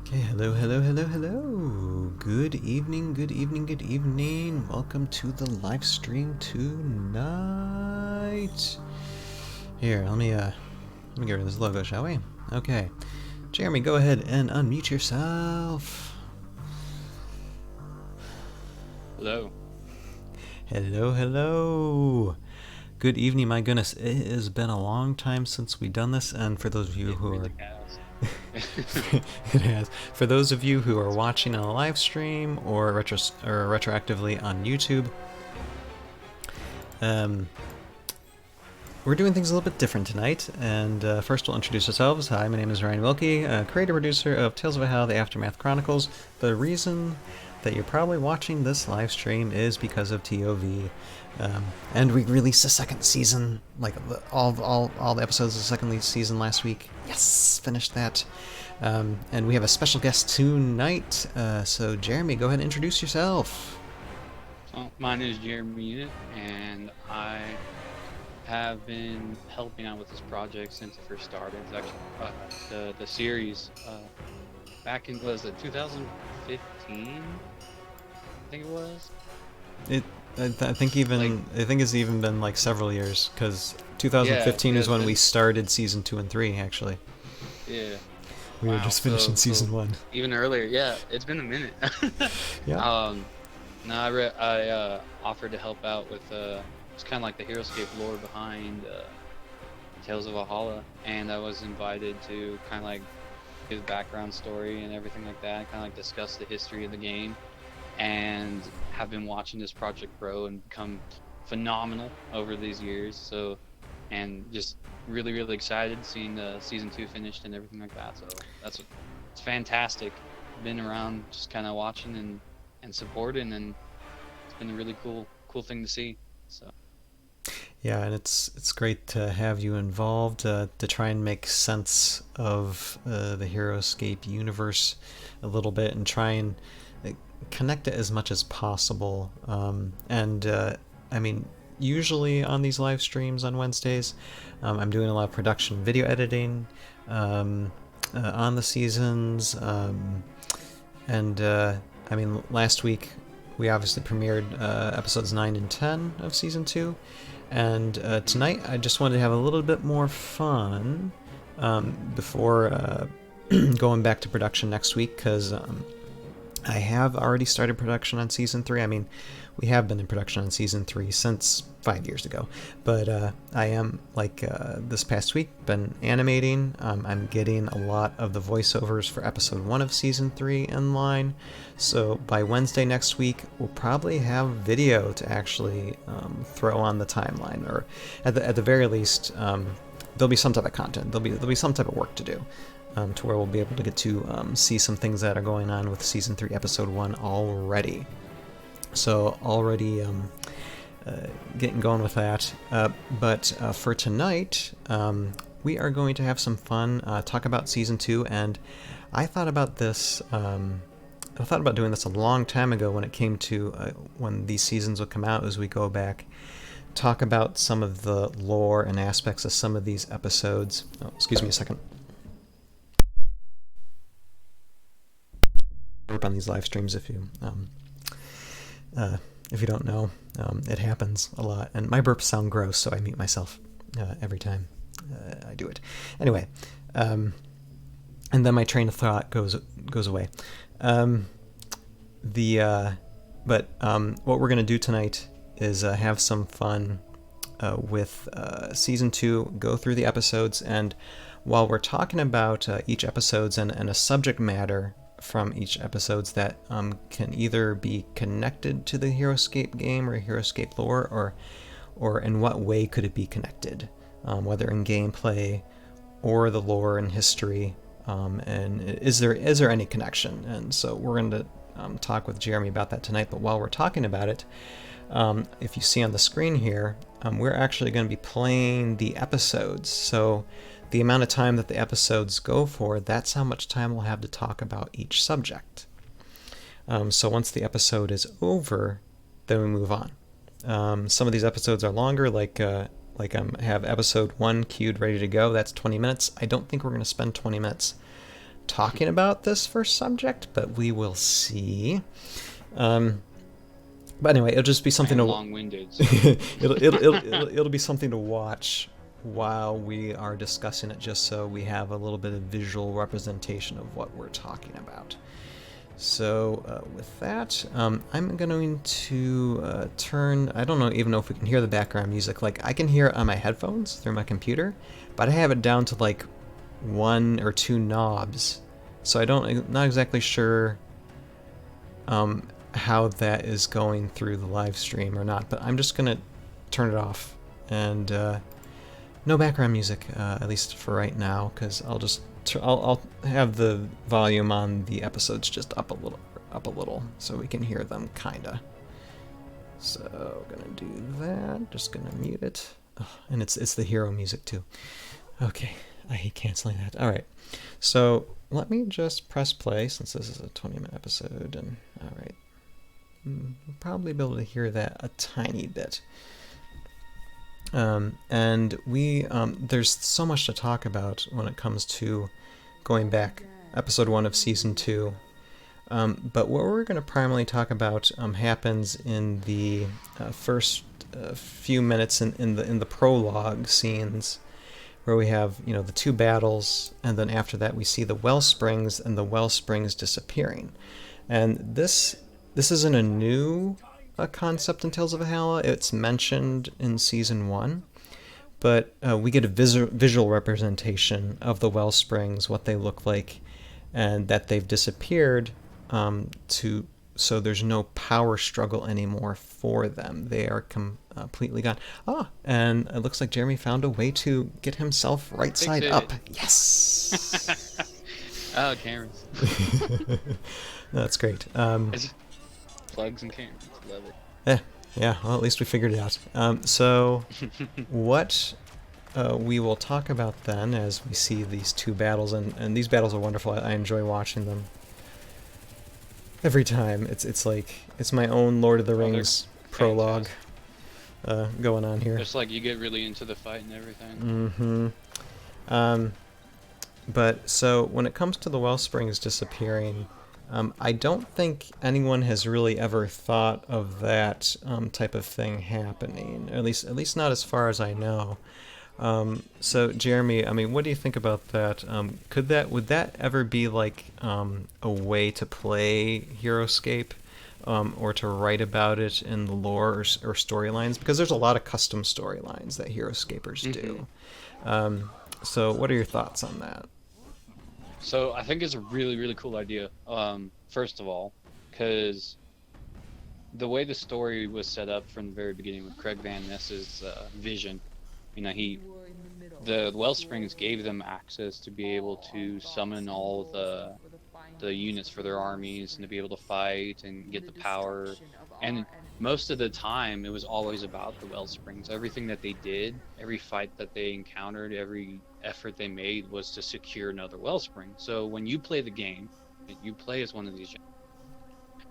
Okay, hello, hello, hello, hello. Good evening, good evening, good evening. Welcome to the live stream tonight. Here, let me get rid of this logo, shall we? Okay. Jeremy, go ahead and unmute yourself. Hello. Hello, hello. Good evening, my goodness. It has been a long time since we've done this, and for those of you It who really are has. it has. For those of you who are watching on a live stream or retroactively on YouTube, um, we're doing things a little bit different tonight. And first, we'll introduce ourselves. Hi, my name is Ryan Wilkie, creator producer of Tales of Valhalla: The Aftermath Chronicles. The reason that you're probably watching this live stream is because of ToV. And we released the second season, like all the episodes of the second season last week. Yes, finished that. And we have a special guest tonight. So Jeremy, go ahead and introduce yourself. Well, my name is Jeremy Unit, and I have been helping out with this project since it first started. It's actually the series back in, was it 2015? I think it was. It, I think it's even been like several years because Yeah, 2015 yeah, is it's when we been, started season 2 and 3. Actually, yeah. we were Wow. just finishing So season 1. even earlier, yeah, it's been a minute. Yeah. Um, no, I offered to help out with it's kind of like the Heroscape lore behind Tales of Valhalla, and I was invited to kind of like give background story and everything like that, kind of like discuss the history of the game, and have been watching this project grow and become phenomenal over these years. So, and just really excited seeing the season 2 finished and everything like that. So it's fantastic. Been around just kind of watching and supporting, and it's been a really cool thing to see. So. Yeah, and it's great to have you involved to try and make sense of the Heroscape universe a little bit and try and uh, connect it as much as possible. And I mean, usually on these live streams on Wednesdays, I'm doing a lot of production, video editing on the seasons, and I mean, last week we obviously premiered episodes 9 and 10 of season 2. And tonight, I just wanted to have a little bit more fun before going back to production next week, because I have already started production on season 3. I mean, we have been in production on season 3 since 5 years ago, but I am, like, this past week, been animating. I'm getting a lot of the voiceovers for episode 1 of season 3 in line, so by Wednesday next week, we'll probably have video to actually throw on the timeline, or at the very least, there'll be some type of content. There'll be some type of work to do. To where we'll be able to get to see some things that are going on with Season 3, Episode 1 already. So already getting going with that. But for tonight, we are going to have some fun, talk about Season 2, and I thought about this... I thought about doing this a long time ago when it came to when these seasons would come out, as we go back, talk about some of the lore and aspects of some of these episodes. Oh, excuse me a second. On these live streams, if you don't know, it happens a lot, and my burps sound gross, so I mute myself every time I do it. Anyway, and then my train of thought goes away. But what we're gonna do tonight is have some fun with season 2. Go through the episodes, and while we're talking about each episodes and a subject matter from each episodes that can either be connected to the Heroscape game or Heroscape lore, or in what way could it be connected, whether in gameplay or the lore and history, and is there any connection? And so we're going to talk with Jeremy about that tonight. But while we're talking about it, if you see on the screen here, we're actually going to be playing the episodes. So the amount of time that the episodes go for, that's how much time we'll have to talk about each subject. So once the episode is over, then we move on. Some of these episodes are longer, like have episode 1 queued ready to go. That's 20 minutes. I don't think we're going to spend 20 minutes talking about this first subject, but we will see. Um, but anyway, it'll just be I something am to long-winded, so it'll be something to watch while we are discussing it, just so we have a little bit of visual representation of what we're talking about. So with that, I'm going to turn. I don't know even know if we can hear the background music. Like I can hear it on my headphones through my computer, but I have it down to like 1 or 2 knobs, so I'm not exactly sure how that is going through the live stream or not. But I'm just gonna turn it off and no background music, at least for right now, because I'll have the volume on the episodes just up a little, so we can hear them kinda. So gonna do that. Just gonna mute it, and it's the hero music too. Okay, I hate canceling that. All right, so let me just press play since this is a 20-minute episode, and all right, you'll probably be able to hear that a tiny bit. And there's so much to talk about when it comes to going back episode 1 of season 2. But what we're going to primarily talk about happens in the first few minutes in the prologue scenes, where we have the 2 battles, and then after that we see the well springs and the well springs disappearing. And this isn't a new concept in Tales of Valhalla. It's mentioned in season 1, but we get a visual representation of the well springs, what they look like, and that they've disappeared, so there's no power struggle anymore for them. They are completely gone. And it looks like Jeremy found a way to get himself right side up. Yes. Oh, cameras. That's great. Plugs and cameras. Love it. Yeah. Well, at least we figured it out. So what we will talk about then, as we see these 2 battles, and these battles are wonderful. I enjoy watching them every time. It's my own Lord of the Rings prologue going on here. Just like you get really into the fight and everything. But so when it comes to the well springs disappearing, I don't think anyone has really ever thought of that type of thing happening. At least not as far as I know. So Jeremy, I mean, what do you think about that? Would that ever be like a way to play Heroscape, or to write about it in the lore or storylines? Because there's a lot of custom storylines that Heroscapers do. So what are your thoughts on that? So I think it's a really, really cool idea. First of all, because the way the story was set up from the very beginning with Craig Van Ness's vision, the Wellsprings gave them access to be able to summon all the units for their armies and to be able to fight and get the power. And most of the time, it was always about the Wellsprings. Everything that they did, every fight that they encountered, every effort they made was to secure another Wellspring. So when you play the game, you play as one of these,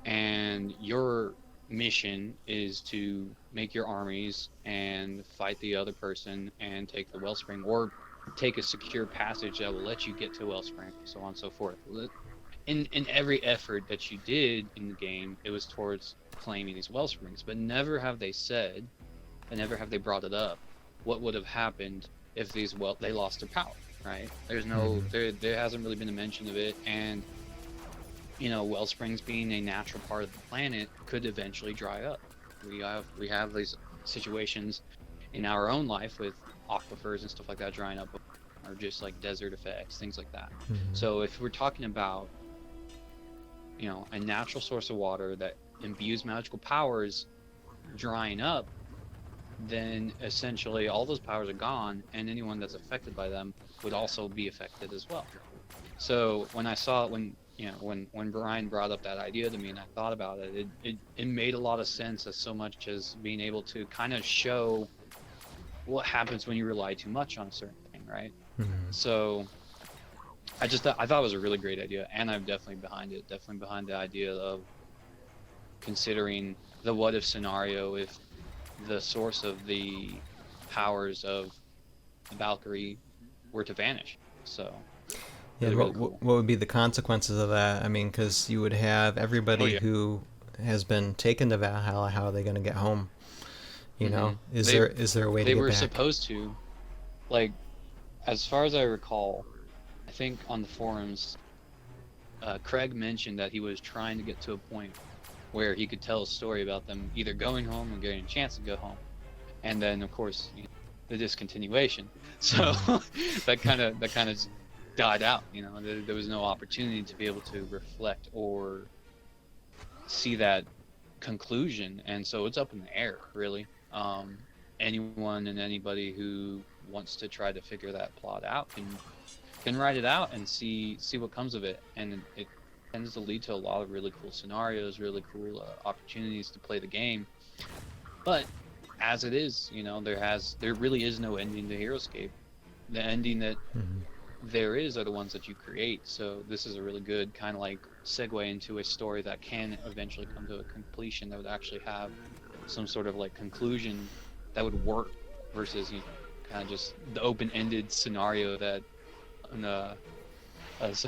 and your mission is to make your armies and fight the other person and take the Wellspring, or take a secure passage that will let you get to Wellspring, so on and so forth. In every effort that you did in the game, it was towards claiming these Wellsprings, but never have they said, and never have they brought it up, what would have happened if they lost their power, right? There's no, there hasn't really been a mention of it, and Wellsprings being a natural part of the planet could eventually dry up. We have these situations in our own life with aquifers and stuff like that drying up, or just like desert effects, things like that. So if we're talking about a natural source of water that imbues magical powers drying up, then essentially all those powers are gone, and anyone that's affected by them would also be affected as well. So when I saw it, when Brian brought up that idea to me and I thought about it, it made a lot of sense, as so much as being able to kind of show what happens when you rely too much on a certain thing, right? So I thought it was a really great idea, and I'm definitely behind the idea of considering the what if scenario if the source of the powers of the Valkyrie were to vanish. So Yeah, Really, and really cool. what would be the consequences of that? I mean, because you would have Oh everybody yeah. who has been taken to Valhalla. How are they going to get home? You hmm know, is They there a way to they get were back? supposed to, like, as far as I recall, I think on the forums, Craig mentioned that he was trying to get to a point where he could tell a story about them either going home or getting a chance to go home, and then of course the discontinuation. So Hmm. that kind of died out. There was no opportunity to be able to reflect or see that conclusion, and so it's up in the air, really. Anyone and anybody who wants to try to figure that plot out can write it out and see what comes of it, and it tends to lead to a lot of really cool scenarios, really cool opportunities to play the game. But as it is, there really is no ending to Heroscape. The ending that Hmm. there is are the ones that you create. So this is a really good kind of like segue into a story that can eventually come to a completion that would actually have some sort of like conclusion that would work versus kind of just the open-ended scenario that uh, has,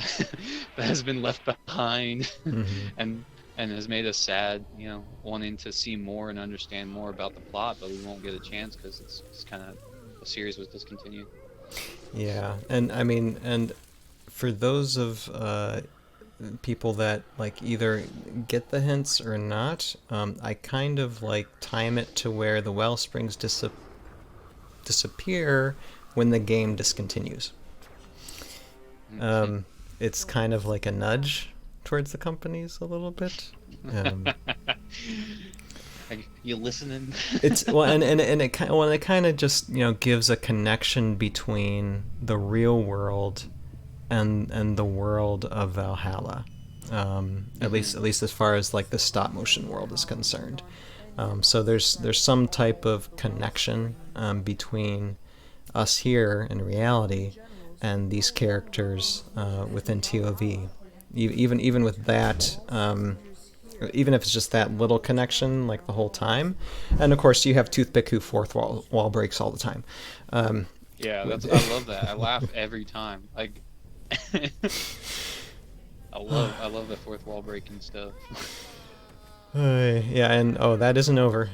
that has been left behind Hmm. and has made us sad, wanting to see more and understand more about the plot, but we won't get a chance because it's kind of the series was discontinued. Yeah, and I mean, and for those of people that like either get the hints or not, I kind of like time it to where the well springs disappear when the game discontinues. Um, it's kind of like a nudge towards the companies a little bit. Um, Like, you listening? it's well, and it kind well, it kind of just gives a connection between the real world and the world of Valhalla. At least as far as like the stop motion world is concerned. So there's some type of connection between us here in reality and these characters within ToV. Even with that, even if it's just that little connection, like the whole time, and of course you have Toothpick who fourth wall breaks all the time. Um, Yeah, I love that. I laugh every time. Like, I love the fourth wall breaking stuff. Yeah, and that isn't over.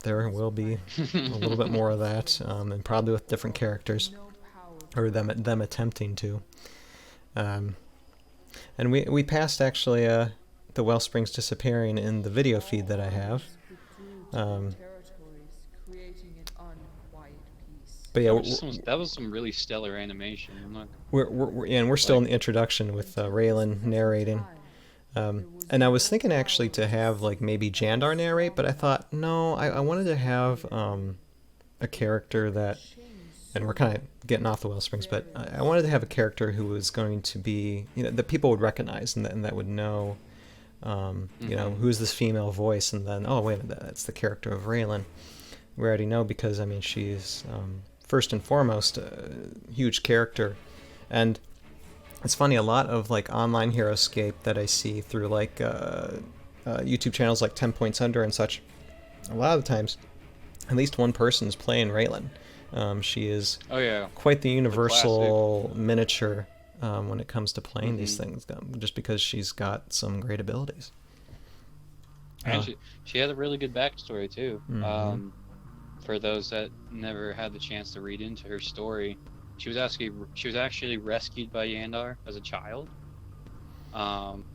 There will be a little bit more of that, and probably with different characters, or them attempting to. Um, and we passed actually the Wellsprings disappearing in the video feed that I have. Um, but yeah, That was some really stellar animation. I'm not. we're still in Like, the introduction with Raylan narrating. And I was thinking actually to have like maybe Jandar narrate, but I thought no, I wanted to have a character that, and we're kind of getting off the Wellsprings, but I wanted to have a character who was going to be, that people would recognize and that would know, hmm who's this female voice, and then, oh, wait a minute, that's the character of Raylan. We already know because, I mean, she's first and foremost a huge character. And it's funny, a lot of like online Heroscape that I see through like YouTube channels like 10 Points Under and such, a lot of the times, at least one person is playing Raylan. She is Oh yeah, quite the the classic. universal miniature when it comes to playing these hmm things, just because she's got some great abilities. And Uh, she had a really good backstory too. mm-hmm. For those that never had the chance to read into her story, she was actually rescued by Yandar as a child. Um,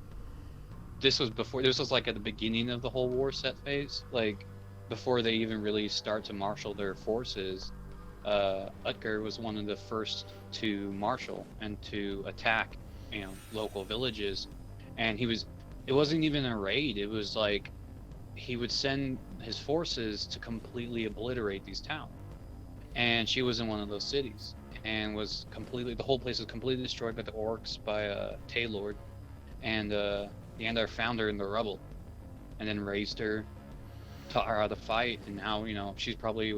this was like at the beginning of the whole war set phase, like before they even really start to marshal their forces. Utger was one of the first to marshal and to attack, local villages, and it wasn't even a raid. It was like he would send his forces to completely obliterate these towns. And she was in one of those cities and the whole place was completely destroyed by the orcs, by Taylord, and Yandar found her in the rubble and then raised her, taught her how to fight, and now she's probably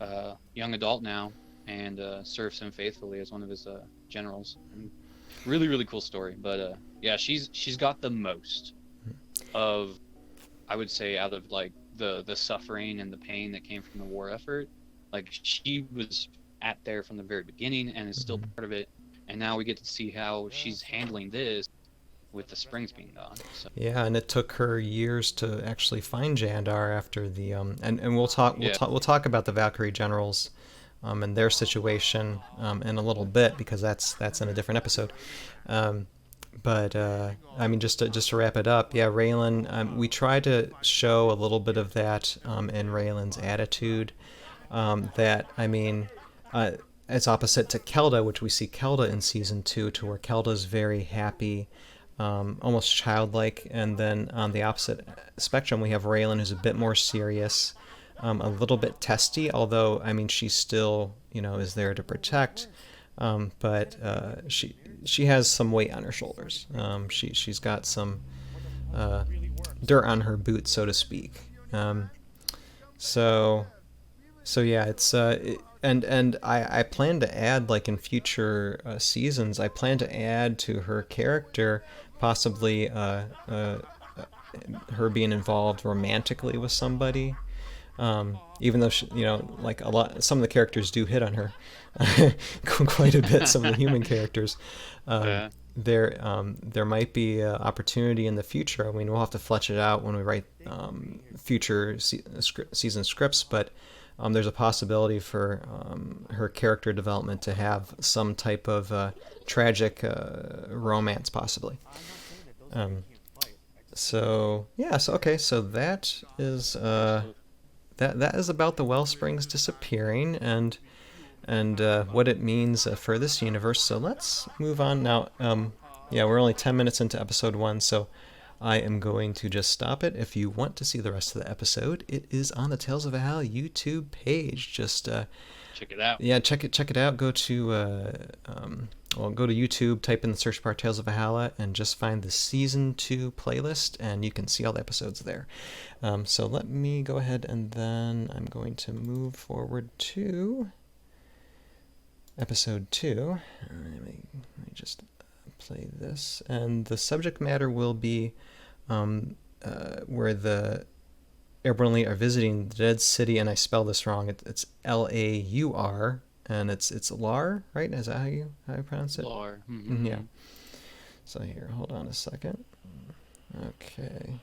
a young adult now and serves him faithfully as one of his generals. And really, really cool story. But yeah, she's got the most of, I would say, out of like the suffering and the pain that came from the war effort. Like, she was at there from the very beginning and is still Mm-hmm. part of it, and now we get to see how she's handling this with the springs being gone. So Yeah, and it took her years to actually find Jandar after the and yeah, we'll talk about the Valkyrie generals and their situation in a little bit because that's in a different episode. Um, but I mean, just to wrap it up, yeah, Raylan. We try to show a little bit of that in Raylan's attitude. That I mean, uh, it's opposite to Kelda, which we see Kelda in season 2, to where Kelda's very happy, almost childlike, and then on the opposite spectrum, we have Raylan, who's a bit more serious, a little bit testy. Although I mean, she still is there to protect. But she has some weight on her shoulders. She's got some uh, dirt on her boots, so to speak. So so yeah, and I plan to add, like, in future seasons. I plan to add to her character possibly her being involved romantically with somebody. Even though like some of the characters do hit on her quite a bit. Some of the human characters. Um, yeah, there might be an opportunity in the future. I mean, we'll have to flesh it out when we write future season scripts, but there's a possibility for her character development to have some type of tragic romance, possibly. Um, so yeah, so okay, so that is absolutely. that is about the Wellsprings disappearing and what it means for this universe. So let's move on now. Yeah, we're only 10 minutes into episode 1, so I am going to just stop it. If you want to see the rest of the episode, it is on the Tales of Valhalla YouTube page. Just Check it out. yeah, check it out. Go to YouTube, type in the search bar Tales of Valhalla, and just find the season 2 playlist, and you can see all the episodes there. So let me go ahead, and then I'm going to move forward to episode 2. Let me just play this, and the subject matter will be where the Airborne Elite are visiting the dead city, and I spell this wrong. It's Laur, and it's Lar, right? Is that how you pronounce it? Lore. Yeah. So here, hold on a second. Okay.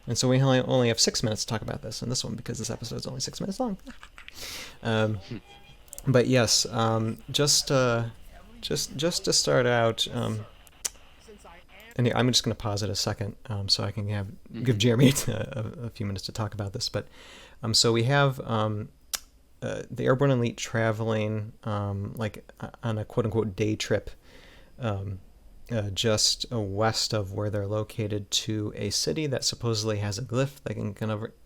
And so we only have 6 minutes to talk about this in this one because this episode is only 6 minutes long. But yes, just to start out, and I'm just going to pause it a second so I can give Jeremy a few minutes to talk about this. But so we have the Airborne Elite traveling like on a quote unquote day trip just west of where they're located to a city that supposedly has a glyph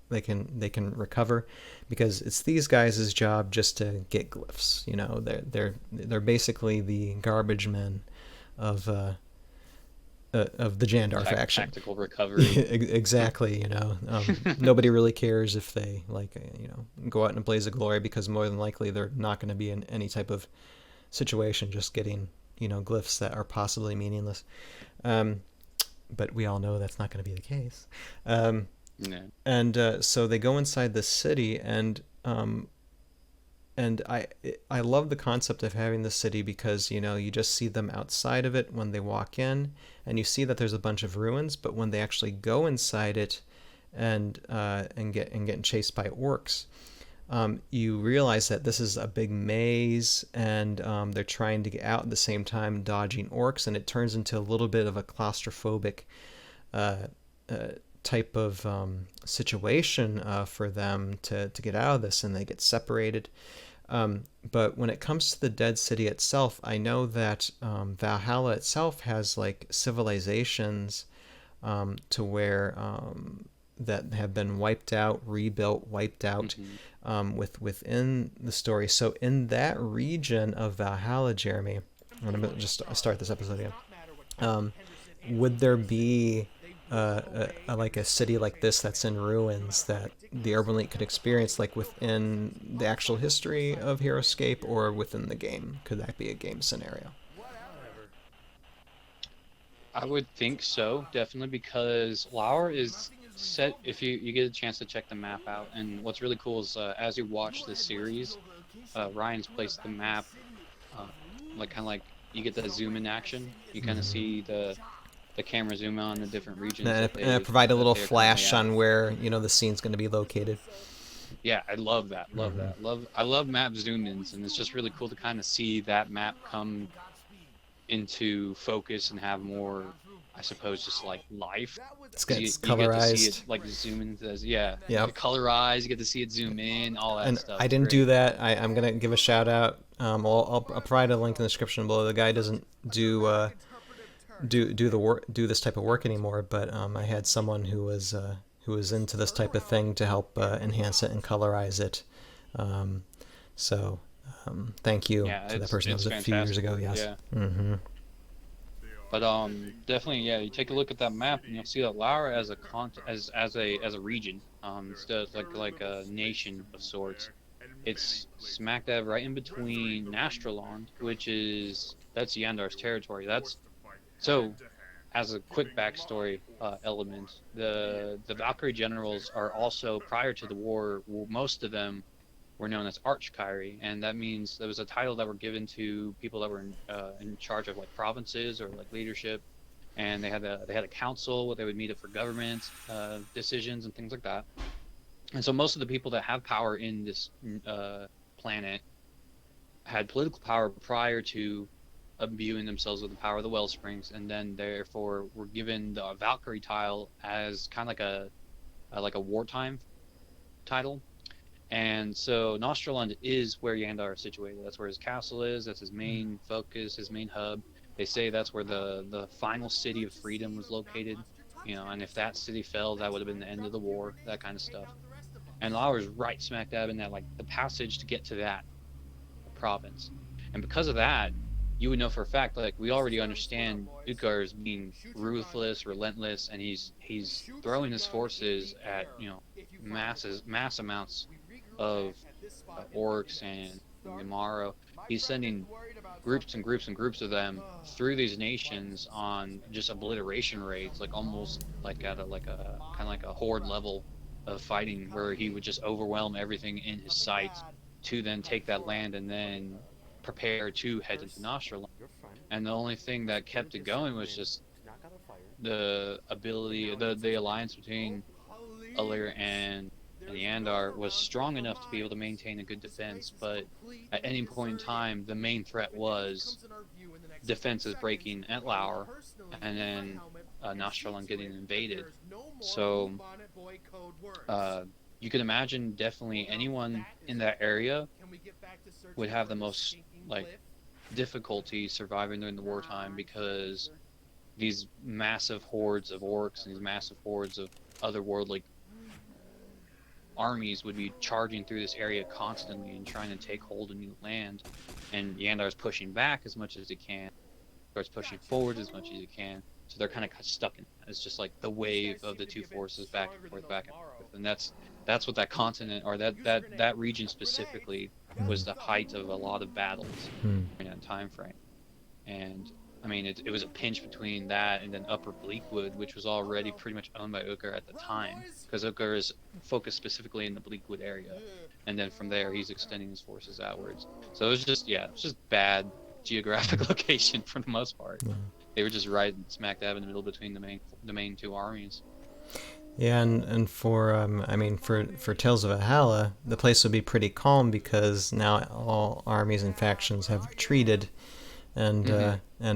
they can recover, because it's these guys' job just to get glyphs. They're basically the garbage men of the Jandar faction. Tactical recovery. Exactly. Nobody really cares if they go out in a blaze of glory, because more than likely they're not going to be in any type of situation just getting glyphs that are possibly meaningless. But we all know that's not going to be the case. Yeah. And so they go inside the city, and I love the concept of having the city, because you just see them outside of it when they walk in, and you see that there's a bunch of ruins. But when they actually go inside it and getting chased by orcs, you realize that this is a big maze, and they're trying to get out at the same time dodging orcs, and it turns into a little bit of a claustrophobic type of situation for them to get out of this, and they get separated. But when it comes to the dead city itself, I know that Valhalla itself has like civilizations to where that have been wiped out, rebuilt, wiped out within the story. So in that region of Valhalla, Jeremy, I'm going to just start this episode again. Would there be like a city like this that's in ruins that the Urban Elite could experience, like within the actual history of Heroscape or within the game? Could that be a game scenario? I would think so, definitely, because Lauer is set. If you get a chance to check the map out, and what's really cool is as you watch this series, Ryan's placed the map like kind of like you get the zoom in action. You kind of Mm-hmm. see the camera zoom on the different regions And it provide a little that they are currently flash at. on where the scene's going to be located. Yeah, I love that. Love Mm-hmm. that. I love map zoom ins, and it's just really cool to kind of see that map come into focus and have more, I suppose, just like life. Because It's you get to see it colorized. like zoom in, as yeah, Yep. colorize. You get to see it zoom in, all that And stuff. I It's didn't do great. that. I'm gonna give a shout out. I'll provide a link in the description below. The guy doesn't do the work, do this type of work anymore, but I had someone who was into this type of thing to help enhance it and colorize it. Um, so thank you Yeah, to that person. That it's was a few years fantastic ago. work. Yes. Yeah. Mm-hmm. But definitely, yeah. You take a look at that map, and you'll see that Laura as as a region, it's like a nation of sorts. It's smack dab right in between Nastralond, which that's Yandar's territory. That's so. As a quick backstory element, the Valkyrie generals are also prior to the war. Most of them were known as Archkyrie, and that means there was a title that were given to people that were in charge of like provinces or like leadership, and they had a council where they would meet up for government decisions and things like that. And so most of the people that have power in this planet had political power prior to imbuing themselves with the power of the well springs, and then therefore were given the Valkyrie tile as kind of like a wartime title. And so Nostrand is where Yandar is situated. That's where his castle is. That's his main focus, his main hub. They say that's where the final city of freedom was located. And if that city fell, that would have been the end of the war, that kind of stuff. And Lauer's right smack dab in that, like the passage to get to that province. And because of that, you would know for a fact, like we already understand Utgar is being ruthless, relentless, and he's throwing his forces at mass amounts of orcs and Mimaro. He's sending groups and groups and groups of them through these nations on just obliteration raids, like almost like at a kind of like a horde level of fighting, where he would just overwhelm everything in his sight to then take that land and then prepare to head into Nostrand. And the only thing that kept it going was just the ability, the alliance between Uller and Yandar was strong enough to be able to maintain a good defense, but at any point in time, the main threat was defenses breaking at Lauer, and then Nostrand getting invaded. So you can imagine definitely anyone in that area would have the most like difficulty surviving during the wartime, because these massive hordes of orcs and these massive hordes of otherworldly armies would be charging through this area constantly and trying to take hold of new land. And Yandar's pushing back as much as he can, starts pushing forward as much as he can. So they're kind of stuck in that. It's just like the wave of the two forces back and forth, back and forth. And that's what that continent, or that region specifically, was the height of a lot of battles during that time frame. And I mean, it was a pinch between that and then Upper Bleakwood, which was already pretty much owned by Ugar at the time, because Ugar is focused specifically in the Bleakwood area, and then from there he's extending his forces outwards. So it was just bad geographic location for the most part. Yeah. They were just right smack dab in the middle between the main two armies. Yeah, and for for Tales of Valhalla, the place would be pretty calm because now all armies and factions have retreated, and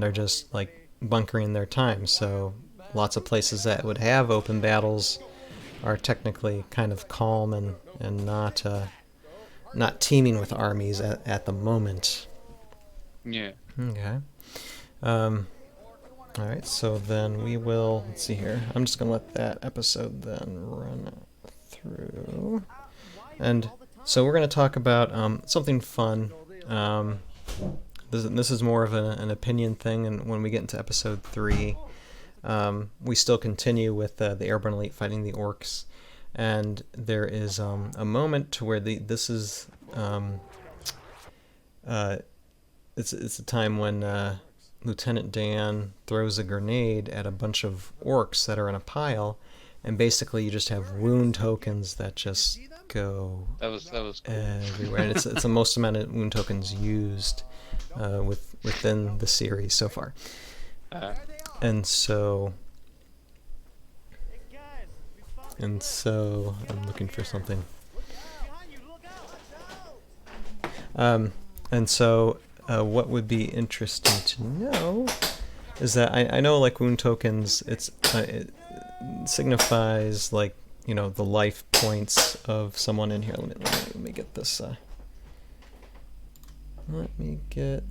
are just like bunkering their time. So lots of places that would have open battles are technically kind of calm and not teeming with armies at the moment. Yeah. Okay. Um, all right. So then we will. Let's see here. I'm just gonna let that episode then run through, and so we're gonna talk about something fun. This is more of an opinion thing, and when we get into episode 3, we still continue with the airborne elite fighting the orcs, and there is a moment where this is it's a time when Lieutenant Dan throws a grenade at a bunch of orcs that are in a pile, and basically you just have wound tokens that just go That was cool. everywhere, and it's the most amount of wound tokens used with within the series so far. Uh, And so I'm looking for something. Um, and so what would be interesting to know is that I know like wound tokens, it signifies like, you know, the life points of someone in here. Let me get this. Let me get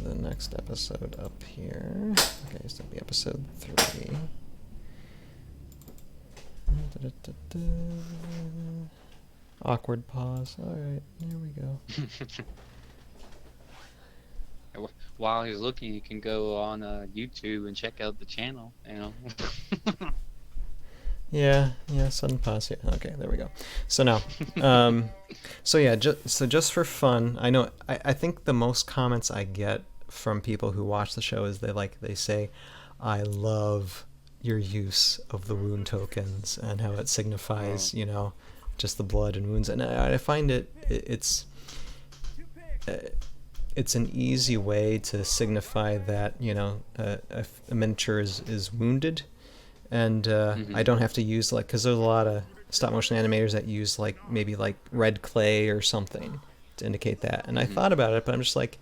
the next episode up here. Okay, so it'll be episode 3. Awkward pause. All right, there we go. While he's looking, you can go on YouTube and check out the channel. You know. Yeah, sudden pause. Yeah, okay, there we go. So now, so yeah, just for fun, I know I think the most comments I get from people who watch the show is they say, I love your use of the wound tokens and how it signifies, you know, just the blood and wounds, and I find it's an easy way to signify that, you know, a miniature is wounded, and I don't have to use like, because there's a lot of stop motion animators that use like maybe like red clay or something to indicate that. And I thought about it, but I'm just like,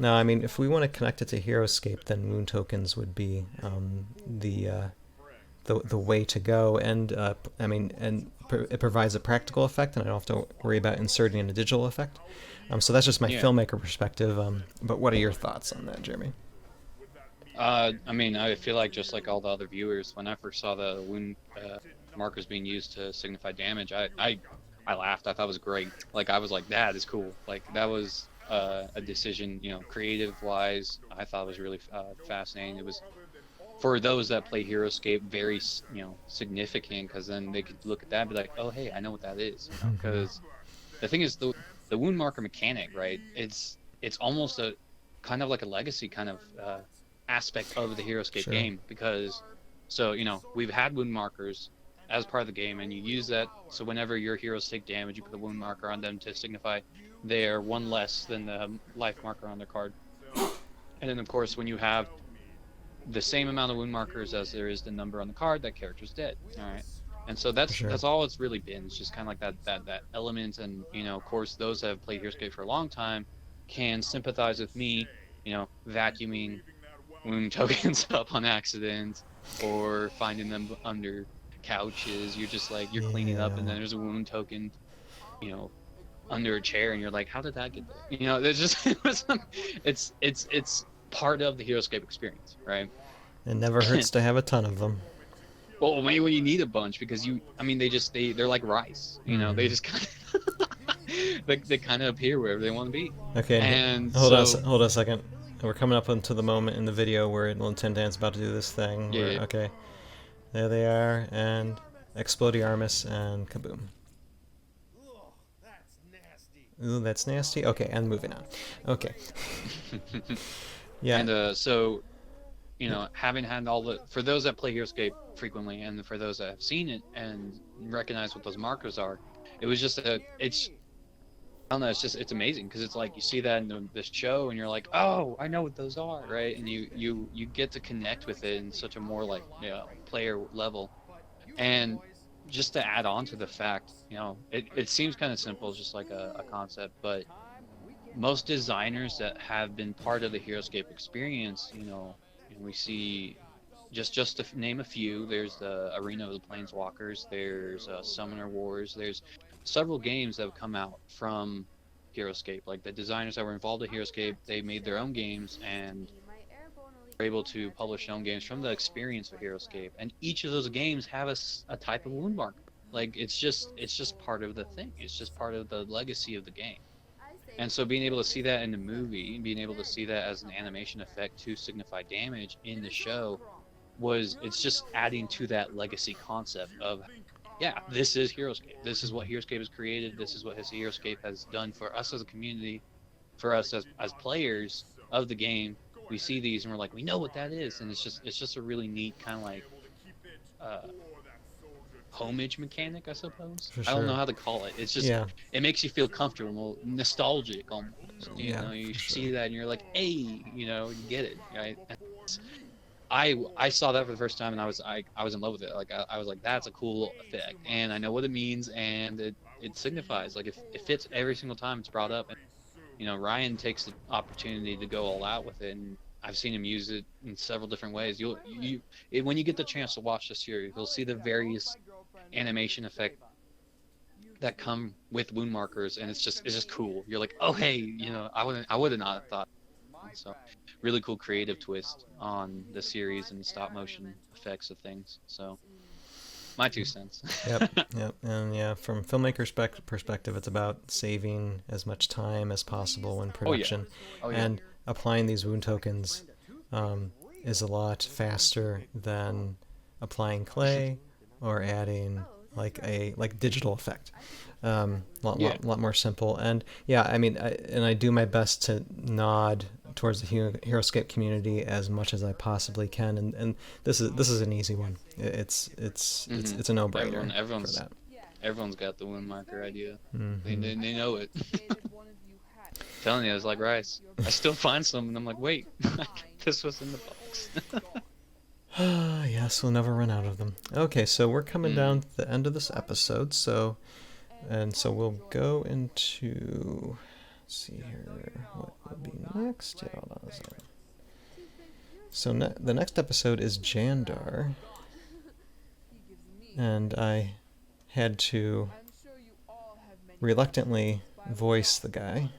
no, I mean, if we want to connect it to Heroscape, then wound tokens would be the way to go. And I mean, and it provides a practical effect, and I don't have to worry about inserting in a digital effect. So that's just my filmmaker perspective. But what are your thoughts on that, Jeremy? I mean, I feel like just like all the other viewers, when I first saw the wound markers being used to signify damage, I laughed. I thought it was great. Like I was like, that is cool. Like that was a decision, you know, creative wise. I thought it was really fascinating. It was for those that play Heroscape very, you know, significant, because then they could look at that and be like, oh hey, I know what that is. You know, because the thing is the wound marker mechanic, right? It's almost a kind of like a legacy kind of aspect of the Heroscape game, because so you know we've had wound markers as part of the game, and you use that so whenever your heroes take damage, you put the wound marker on them to signify they're one less than the life marker on their card. And then of course when you have the same amount of wound markers as there is the number on the card, that character's dead. All right. And so that's all it's really been. It's just kind of like that element. And you know, of course, those that have played Heroescape for a long time can sympathize with me, you know, vacuuming wound tokens up on accident, or finding them under couches. You're just like, you're cleaning up and then there's a wound token, you know, under a chair, and you're like, how did that get there? You know, there's just it's part of the Heroescape experience, right? It never hurts to have a ton of them. Well, maybe you need a bunch, because I mean, they're like rice, you know, they just kind of they kind of appear wherever they want to be. Okay, and hold on a second. We're coming up into the moment in the video where Nintendo's about to do this thing. Yeah. Okay, there they are, and Explodiarmus and kaboom. Ooh, that's nasty. Okay, and moving on. Okay. Yeah. And so, you know, having had for those that play Heroescape frequently, and for those that have seen it and recognize what those markers are, it was just I don't know, it's amazing, because it's like you see that in this show and you're like, oh, I know what those are, right? And you get to connect with it in such a more like, you know, player level. And just to add on to the fact, you know, it seems kind of simple, just like a concept, but most designers that have been part of the Heroescape experience, you know, and we see just to name a few, there's the Arena of the Planeswalkers, there's Summoner Wars, there's several games that have come out from Heroescape. Like the designers that were involved in Heroescape, they made their own games and were able to publish their own games from the experience of Heroescape. And each of those games have a type of wound marker. Like it's just part of the thing. It's just part of the legacy of the game. And so being able to see that in the movie, and being able to see that as an animation effect to signify damage in the show, it's just adding to that legacy concept of, yeah, this is Heroescape. This is what Heroescape has created. This is what Heroescape has done for us as a community, for us as players of the game. We see these and we're like, we know what that is, and it's just a really neat kind of like homage mechanic, I suppose. For I don't know sure. how to call it. It's just Yeah. it makes you feel comfortable, nostalgic almost. You Yeah. know, you For sure. see that and you're like, hey, you know, you get it, right? I saw that for the first time and I was in love with it. Like I was like, that's a cool effect, and I know what it means, and it signifies like if it fits every single time it's brought up, and you know Ryan takes the opportunity to go all out with it, and I've seen him use it in several different ways. When you get the chance to watch the series, you'll see the various animation effect that come with wound markers, and it's just cool. You're like, oh hey, you know, I would have not thought. So really cool creative twist on the series and the stop motion effects of things. So my 2 cents. Yep, yep, and yeah, from filmmakers' perspective, it's about saving as much time as possible in Oh yeah, production, oh yeah. and applying these wound tokens um, is a lot faster than applying clay or adding like digital effect. Yeah. Lot more simple, and yeah, I mean, I do my best to nod towards the Heroscape community as much as I possibly can, and this is an easy one. Hmm. It's a no-brainer for Everyone's that. everyone's got the wind marker idea. Hmm. They know it. Telling you, it's like rice. I still find some, and I'm like, wait, this was in the box. Yes, we'll never run out of them. Okay, so we're coming Mm. down to the end of this episode, so we'll go into. Let's see here, what will be next? Yeah, hold on a second. So the next episode is Jandar, and I had to reluctantly voice the guy.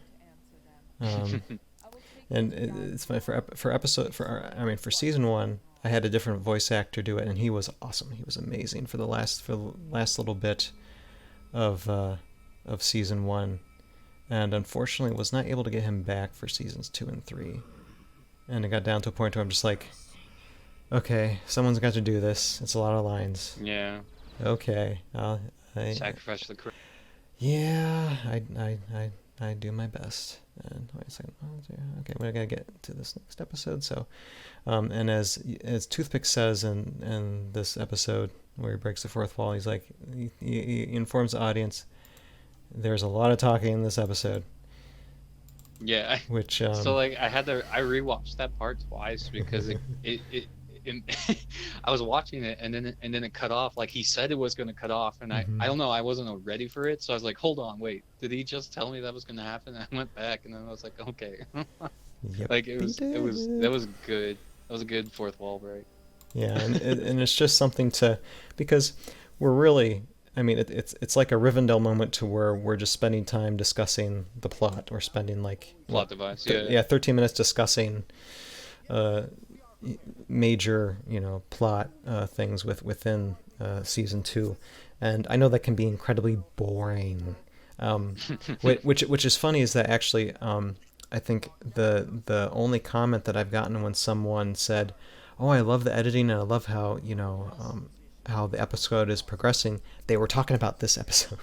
And it's funny for episode for I mean for season one, I had a different voice actor do it, and he was awesome. He was amazing for the last little bit of season one, and unfortunately was not able to get him back for seasons 2 and 3. And it got down to a point where I'm just like, okay, someone's got to do this. It's a lot of lines. Yeah. Okay, I Sacrifice the crew. yeah, I do my best. And wait a second. Okay, we gotta get to this next episode. So, and as Toothpick says in this episode where he breaks the fourth wall, he's like he informs the audience there's a lot of talking in this episode, Yeah. which So like I rewatched that part twice because it I was watching it and then it cut off. Like he said it was going to cut off, and I mhm. don't know, I wasn't ready for it, so I was like, hold on, wait, did he just tell me that was going to happen? And I went back and then I was like, okay. Yep, Like he that did. was good. That was a good fourth wall break. Yeah, and it's just something to because we're really. I mean, it's like a Rivendell moment to where we're just spending time discussing the plot, or spending like what, Plot device. Yeah. yeah, 13 minutes discussing uh, major plot things within season two, and I know that can be incredibly boring. Which is funny is that actually I think the only comment that I've gotten when someone said, "Oh, I love the editing and I love how how the episode is progressing," they were talking about this episode,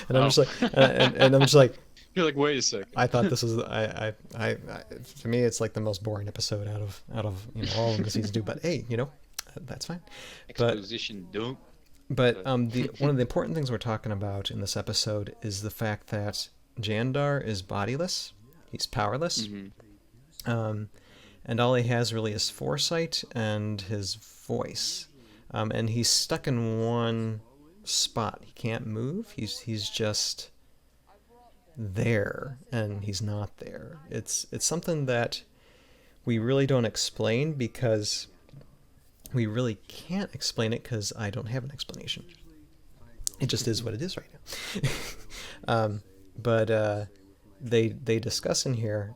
and I'm Oh. just like, and I'm just like, You're like, wait a second. I thought this was to me it's like the most boring episode out of all of the seasons do. But hey, that's fine. But Exposition dump. but But the one of the important things we're talking about in this episode is the fact that Jandar is bodiless. He's powerless. hmm Um, and all he has really is foresight and his voice. And he's stuck in one spot. He can't move. He's just there, and he's not there. It's something that we really don't explain because we really can't explain it because I don't have an explanation. It just is what it is right now. But they discuss in here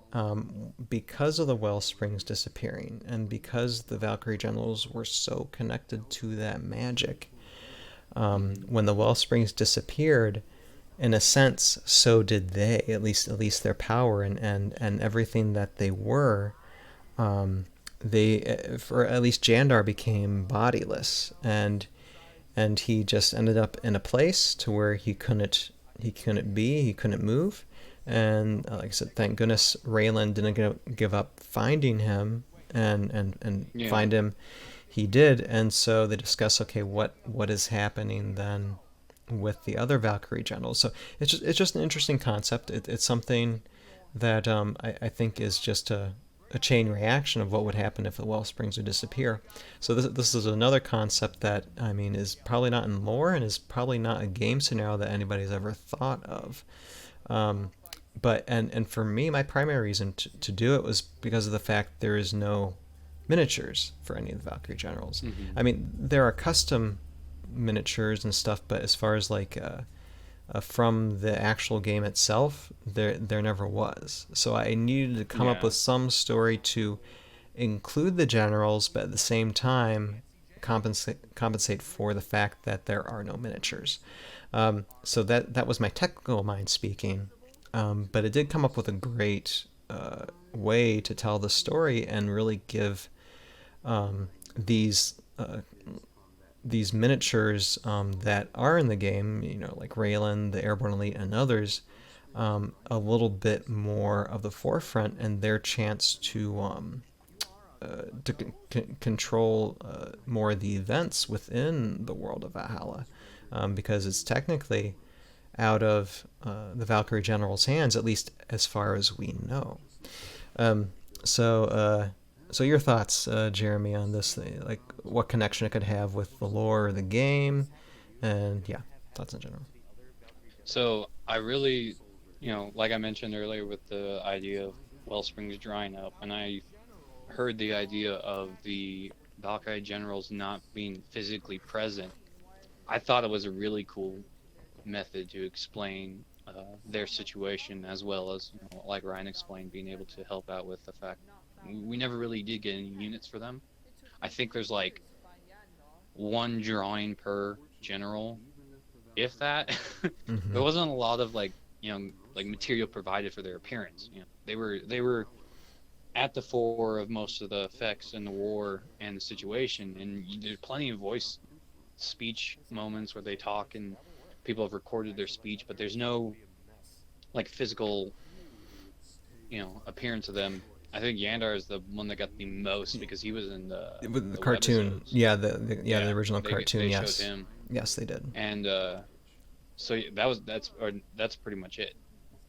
because of the well springs disappearing and because the Valkyrie generals were so connected to that magic. When the well springs disappeared, in a sense, so did they. At least their power and everything that they were. They for at least Jandar became bodiless, and he just ended up in a place to where he couldn't he couldn't move. And like I said, thank goodness Raylan didn't give up finding him and yeah. find him he did, and so they discuss, okay, what is happening then with the other Valkyrie generals. So it's just an interesting concept. It's something that I think is just a chain reaction of what would happen if the Wellsprings would disappear. So this is another concept that, I mean, is probably not in lore and is probably not a game scenario that anybody's ever thought of. Um, but for me, my primary reason to do it was because of the fact there is no miniatures for any of the Valkyrie generals. Hmm. I mean, there are custom miniatures and stuff, but as far as like from the actual game itself, there never was. So I needed to come up Yeah. with some story to include the generals, but at the same time compensate for the fact that there are no miniatures. So that was my technical mind speaking, but it did come up with a great way to tell the story and really give um, these these miniatures that are in the game, like Raylan, the Airborne Elite, and others, a little bit more of the forefront and their chance to control more of the events within the world of Valhalla, because it's technically out of the Valkyrie General's hands, at least as far as we know. Um, so, so your thoughts, Jeremy, on this? Like, what connection it could have with the lore of the game, and yeah, thoughts in general. So I really, like I mentioned earlier with the idea of Wellsprings drying up, and I heard the idea of the Valkyrie generals not being physically present. I thought it was a really cool method to explain their situation, as well as, like Ryan explained, being able to help out with the fact we never really did get any units for them. I think there's like one drawing per general, if that. Mm-hmm. There wasn't a lot of like material provided for their appearance. They were at the fore of most of the effects in the war and the situation, and there's plenty of voice speech moments where they talk and people have recorded their speech, but there's no like physical, appearance of them. I think Yandar is the one that got the most because he was in With the the cartoon, webisodes. yeah, the Yeah, original they cartoon, showed yes, him, yes, they did. and so that's pretty much it.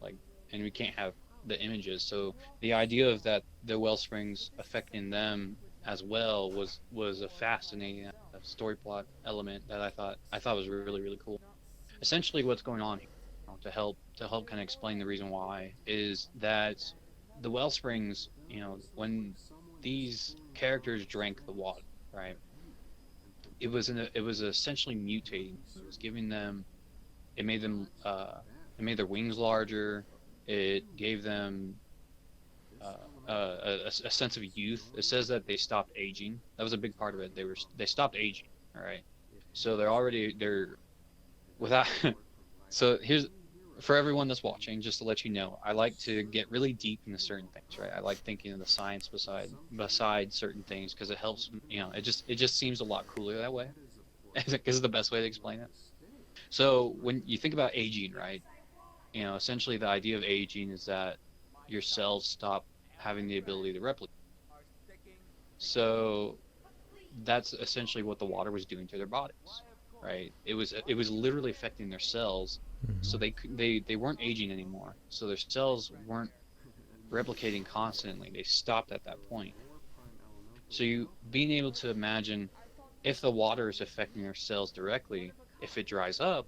Like, and we can't have the images. So the idea of that the well springs affecting them as well was a fascinating story plot element that I thought was really really cool. Essentially, what's going on here, to help kind of explain the reason why is that the well springs, when these characters drank the water, right? It was essentially mutating. It was giving them it made them it made their wings larger. It gave them a sense of youth. It says that they stopped aging. That was a big part of it. They stopped aging. All right. So they're without. So here's for everyone that's watching, just to let you know, I like to get really deep into certain things, right? I like thinking of the science beside certain things because it helps. It just seems a lot cooler that way. Because it's the best way to explain it. So when you think about aging, right? Essentially the idea of aging is that your cells stop having the ability to replicate. So that's essentially what the water was doing to their bodies, right? It was literally affecting their cells, so Mm-hmm. they weren't aging anymore. So their cells weren't replicating constantly. They stopped at that point. So you being able to imagine if the water is affecting their cells directly, if it dries up,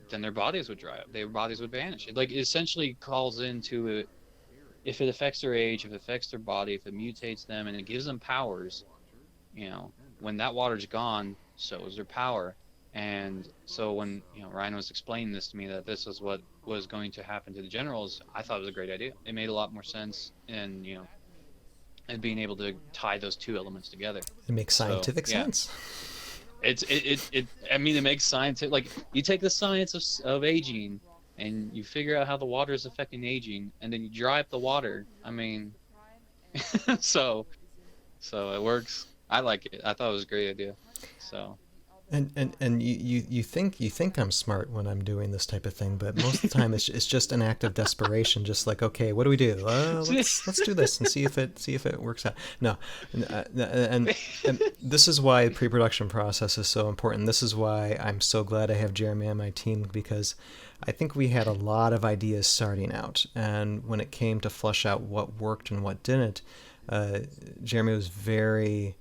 then their bodies would dry up. Their bodies would vanish. It essentially calls into it if it affects their age, if it affects their body, if it mutates them and it gives them powers, when that water's gone, so is their power. And so when, Ryan was explaining this to me that this is what was going to happen to the generals, I thought it was a great idea. It made a lot more sense and being able to tie those two elements together. It makes So scientific yeah, sense. I mean, it makes science like you take the science of aging and you figure out how the water is affecting aging, and then you dry up the water. I mean, so so it works. I like it. I thought it was a great idea. So And you think I'm smart when I'm doing this type of thing, but most of the time it's just an act of desperation. Just like, okay, what do we do? Let's do this and see if it works out. No, and this is why the pre-production process is so important. This is why I'm so glad I have Jeremy on my team, because I think we had a lot of ideas starting out, and when it came to flush out what worked and what didn't, uh, Jeremy was very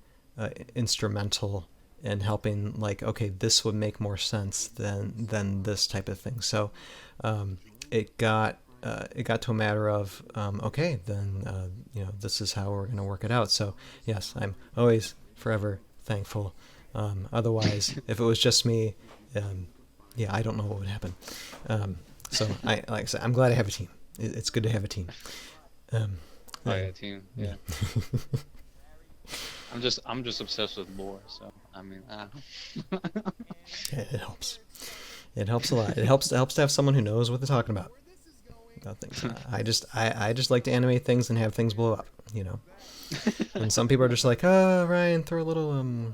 instrumental in helping, like, okay, this would make more sense than this type of thing. So um, it got to a matter of okay, then this is how we're going to work it out. So yes, I'm always forever thankful. Otherwise, if it was just me, um, yeah, I don't know what would happen. So like I said, I'm glad I have a team. It's good to have a team. Um, Oh and, yeah, team. yeah. Yeah. I'm just obsessed with lore. So I mean, It helps. It helps a lot. It helps to have someone who knows what they're talking about things. I just like to animate things and have things blow up. And some people are just like, oh, Ryan, throw a little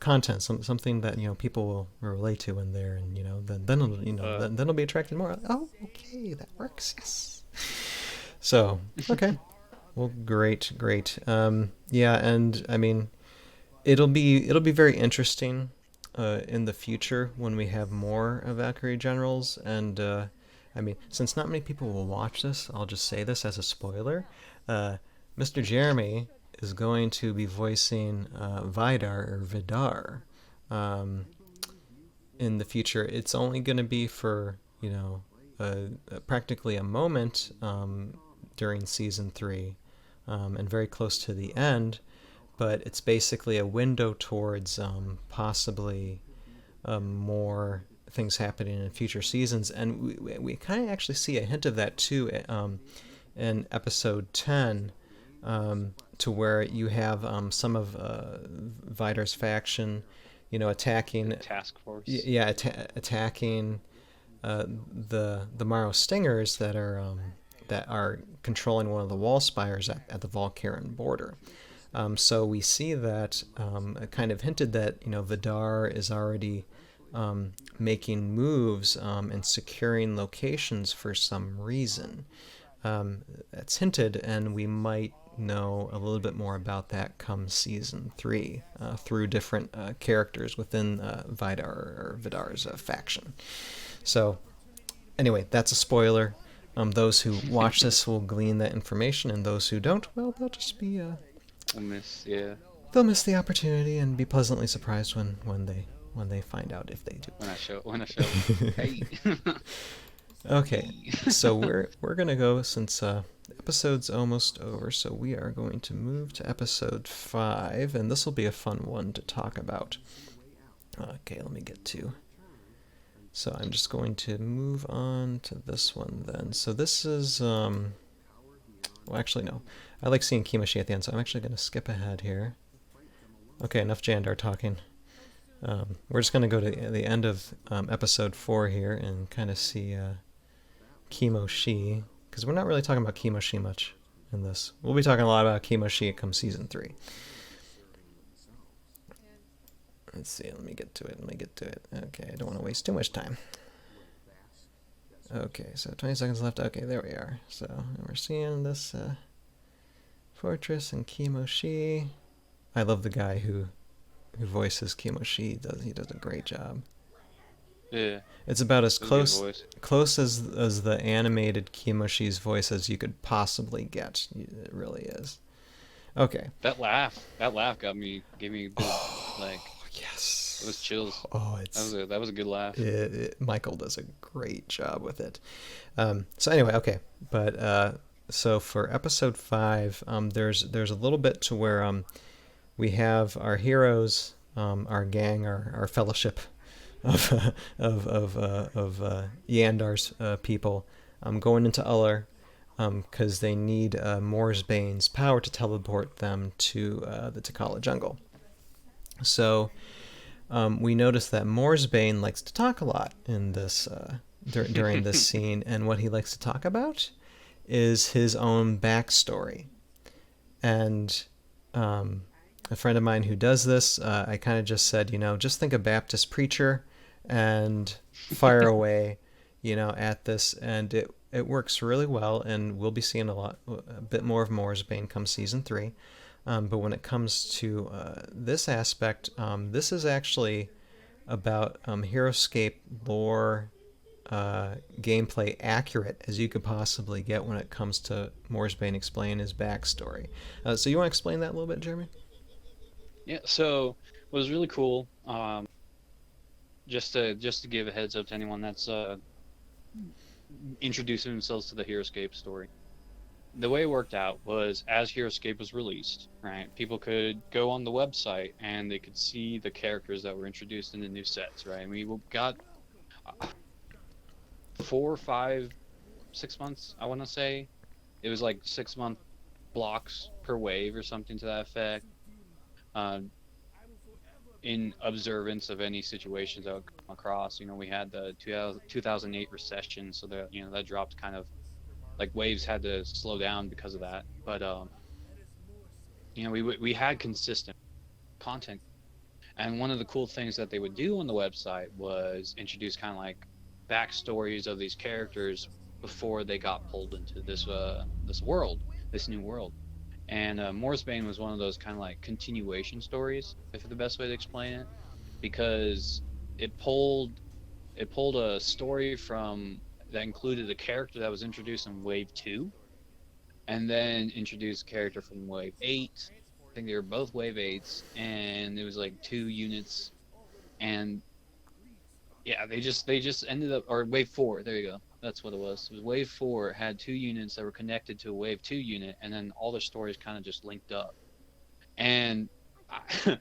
content, something that people will relate to in there, and then it'll, then it'll be attracted more. Oh, okay, that works. Yes. So okay, well, great, great. Yeah, and I mean, it'll be very interesting in the future when we have more Valkyrie generals. And I mean, since not many people will watch this, I'll just say this as a spoiler. Uh, Mr. Jeremy is going to be voicing Vidar or Vidar um, in the future. It's only going to be for practically a moment during season 3, and very close to the end, but it's basically a window towards possibly more things happening in future seasons. And we kind of actually see a hint of that too in episode 10, to where you have some of Vidar's faction, attacking. task force. Yeah, attacking the Morrow Stingers that are controlling one of the wall spires at the Valkyrian border. So we see that kind of hinted that Vidar is already making moves and securing locations for some reason. That's hinted, and we might know a little bit more about that come season 3 through different characters within Vidar's faction. So anyway, that's a spoiler. Those who watch this will glean that information, and those who don't, well, they'll just be Yeah. they'll miss the opportunity and be pleasantly surprised when they find out, if they do. When I show. Hey. Okay, so we're gonna go, since episode's almost over, so we are going to move to episode 5, and this will be a fun one to talk about. Okay, let me get to. So I'm just going to move on to this one then. So this is well, actually no. I like seeing Kimoshi at the end, so I'm actually going to skip ahead here. Okay, enough Jandar talking. We're just going to go to the end of episode 4 here and kind of see Kimoshi, because we're not really talking about Kimoshi much in this. We'll be talking a lot about Kimoshi come season 3. Let's see, let me get to it. Okay, I don't want to waste too much time. Okay, so 20 seconds left. Okay, there we are. So we're seeing this fortress and Kimoshi. I love the guy who voices Kimoshi. He does a great job. Yeah. It's about as It was a good close voice. close as the animated Kimoshi's voice as you could possibly get. It really is. Okay. That laugh gave me a bit of, like, Yes. it was chills. Oh, That was a good laugh. Michael does a great job with it. So anyway, okay, but so for episode 5, there's a little bit to where we have our heroes, our gang, our fellowship of Yandar's people, going into Uller, because they need Morsbane's power to teleport them to the Takala jungle. So we notice that Morsbane likes to talk a lot in this during this scene, and what he likes to talk about is his own backstory. And a friend of mine who does this, I kind of just said, just think a Baptist preacher and fire away, at this, and it works really well, and we'll be seeing a bit more of Moore's Bane come season three. But when it comes to this aspect, this is actually about Heroscape lore, gameplay accurate as you could possibly get when it comes to Moore's Bane explaining his backstory. So you want to explain that a little bit, Jeremy? Yeah. So what was really cool, just to give a heads up to anyone that's introducing themselves to the Heroscape story. The way it worked out was as Heroscape was released, right? People could go on the website and they could see the characters that were introduced in the new sets, right? And we got 4, 5, 6 months, I want to say. It was like 6 month blocks per wave or something to that effect. Uh, in observance of any situations that would come across, we had the 2008 recession, so that dropped kind of like waves had to slow down because of that. But we had consistent content, and one of the cool things that they would do on the website was introduce kind of like backstories of these characters before they got pulled into this world, this new world. And Moore's Bane was one of those kind of like continuation stories, if the best way to explain it, because it pulled a story from that included a character that was introduced in Wave 2, and then introduced a character from Wave 8. I think they were both Wave 8s, and it was like 2 units, and yeah, they just ended up, or Wave 4. There you go. That's what it was. It was Wave 4 had 2 units that were connected to a Wave 2 unit, and then all the stories kind of just linked up. And I,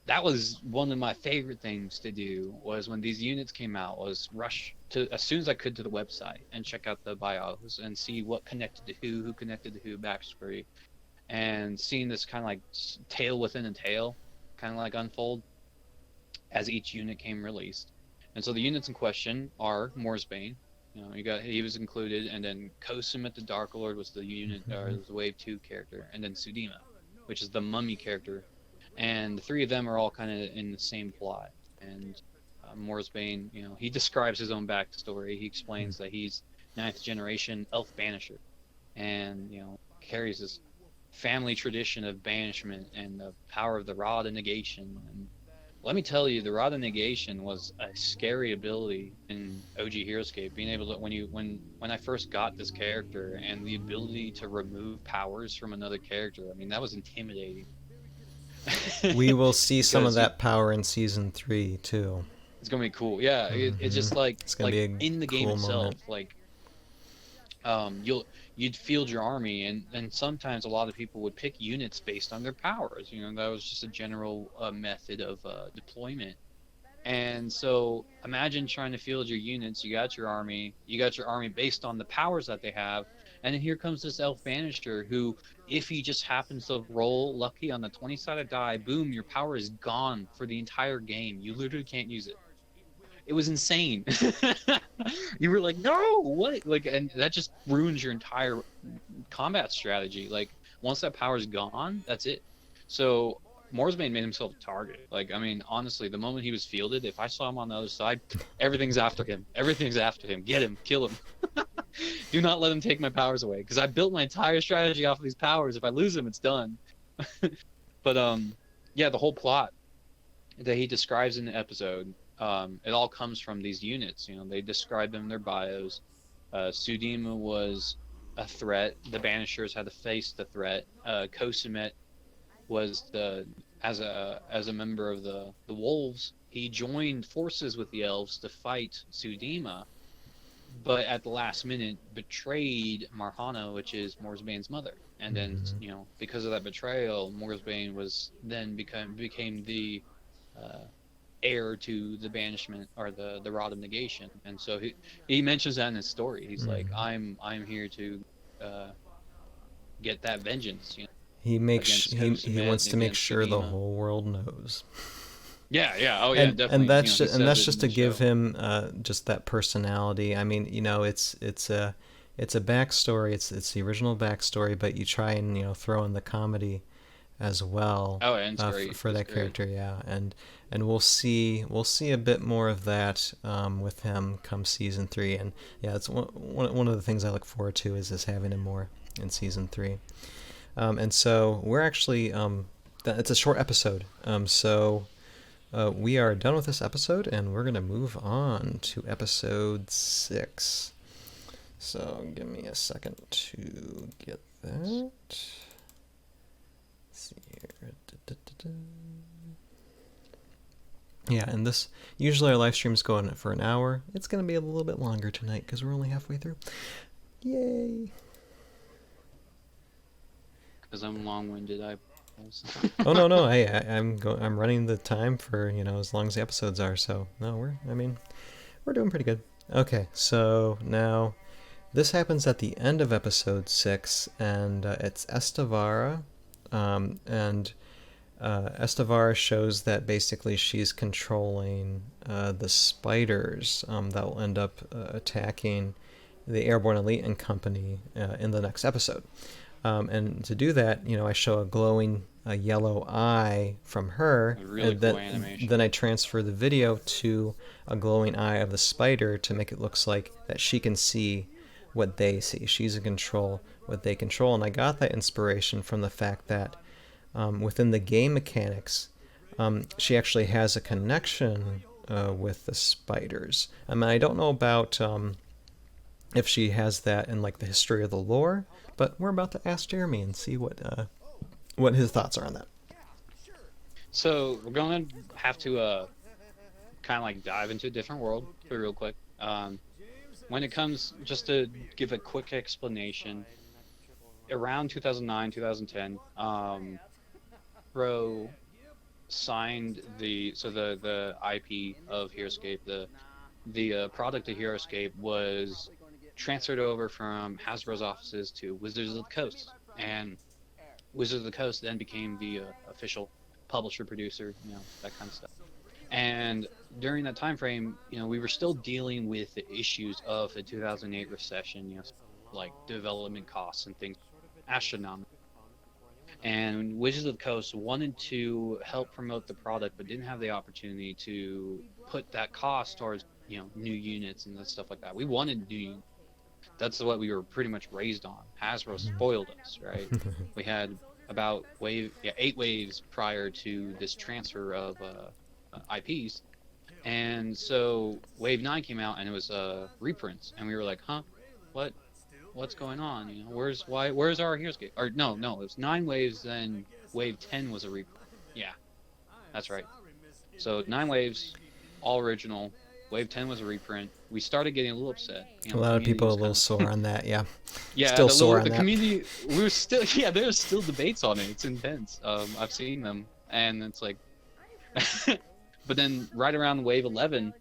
that was one of my favorite things to do, was when these units came out, was rush to as soon as I could to the website and check out the bios and see what connected to who connected to who, backstory, and seeing this kind of like tale within a tale kind of like unfold as each unit came released. And so the units in question are Moore's Bane. He was included, and then Kosumet the Dark Lord was the unit, or Mm-hmm. the Wave 2 character, and then Sudima, which is the mummy character. And the three of them are all kind of in the same plot. And Moore's Bane, he describes his own backstory. He explains that he's ninth generation elf banisher, and carries this family tradition of banishment and the power of the Rod of Negation. And let me tell you, the Rod of Negation was a scary ability in OG Heroscape. Being able to, when I first got this character, and the ability to remove powers from another character, I mean, that was intimidating. We will see some of Because that power in season three too. it's gonna be cool. Yeah, it's Mm-hmm. just like It's gonna be a in the game cool itself, moment. like you'd field your army, and sometimes a lot of people would pick units based on their powers. That was just a general method of deployment. And so imagine trying to field your units. You got your army based on the powers that they have, and then here comes this elf banisher who, if he just happens to roll lucky on the 20-sided die, boom, your power is gone for the entire game. You literally can't use it. It was insane. You were like, no, what? Like, and that just ruins your entire combat strategy. Like, once that power's gone, that's it. So Morsbane made himself a target. Like, I mean, honestly, the moment he was fielded, if I saw him on the other side, everything's after him. Everything's after him. Get him, kill him. Do not let him take my powers away, because I built my entire strategy off of these powers. If I lose them, it's done. But yeah, the whole plot that he describes in the episode, it all comes from these units. They describe them in their bios. Sudima was a threat. The Banishers had to face the threat. Kosumet was as a member of the Wolves. He joined forces with the Elves to fight Sudima, but at the last minute betrayed Marhana, which is Morsbane's mother. And then, Mm-hmm. because of that betrayal, Morsbane was then became the uh, heir to the banishment, or the Rod of Negation. And so he mentions that in his story. He's like, Mm-hmm. I'm here to uh, get that vengeance, against He Kosumet wants and to make against sure the Sudima. whole world knows. Yeah, yeah, oh yeah, And definitely. He says that's it just in to the give show. him just that personality. I mean, it's a backstory. It's the original backstory, but you try and throw in the comedy as well, Oh, and it's great. for It's that great. character. Yeah, and we'll see a bit more of that with him come season three. And yeah, it's one of the things I look forward to is having him more in season three. And so we're actually it's a short episode. So we are done with this episode, and we're gonna move on to episode 6. So give me a second to get that. Let's see here. Da-da-da-da. Yeah, and this usually our live streams go on for an hour. It's gonna be a little bit longer tonight because we're only halfway through. Yay! Because I'm long-winded, I suppose. Oh no no, I'm running the time for as long as the episodes are. So no, we're doing pretty good. Okay, so now this happens at the end of episode 6, and it's Estavara, and Estavara shows that basically she's controlling the spiders that will end up attacking the Airborne Elite and Company in the next episode. And to do that, I show a glowing yellow eye from her, A really and cool then animation. I transfer the video to a glowing eye of the spider to make it looks like that she can see what they see. She's in control what they control, and I got that inspiration from the fact that within the game mechanics, she actually has a connection with the spiders. I mean, I don't know about if she has that in like the history of the lore, but we're about to ask Jeremy and see what his thoughts are on that. So we're going to have to kind of like dive into a different world for real quick. When it comes, just to give a quick explanation, around 2009, 2010, Pro signed the IP of Heroscape, the product of Heroscape was transferred over from Hasbro's offices to Wizards of the Coast, and Wizards of the Coast then became the official publisher, producer, that kind of stuff. And during that time frame, we were still dealing with the issues of the 2008 recession, like development costs and things astronomical. And Wizards of the Coast wanted to help promote the product, but didn't have the opportunity to put that cost towards new units and stuff like that. We wanted new units. That's what we were pretty much raised on. Hasbro spoiled us, right? We had about 8 waves prior to this transfer of IPs, and so Wave 9 came out and it was reprints, and we were like, huh, what what's going on? Where's our Heroes game? Or no, it was 9 waves, then Wave 10 was a reprint. Yeah, that's right. So 9 waves, all original. Wave 10 was a reprint. We started getting a little upset. A The lot of community people a was little kind sore of on that. Yeah, yeah, still sore on the that. community, we were still yeah, there's still debates on it. It's intense. I've seen them, and it's like but then right around wave 11,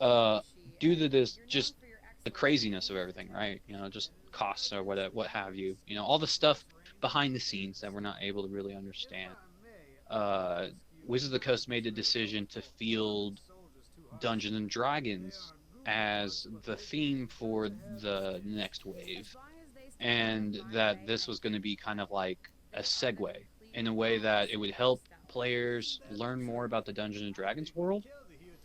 uh due to this, just the craziness of everything, right? Just costs or what have you, all the stuff behind the scenes that we're not able to really understand. uh Wizards of the Coast made the decision to field Dungeons and Dragons as the theme for the next wave, and that this was going to be kind of like a segue in a way that it would help players learn more about the Dungeons and Dragons world,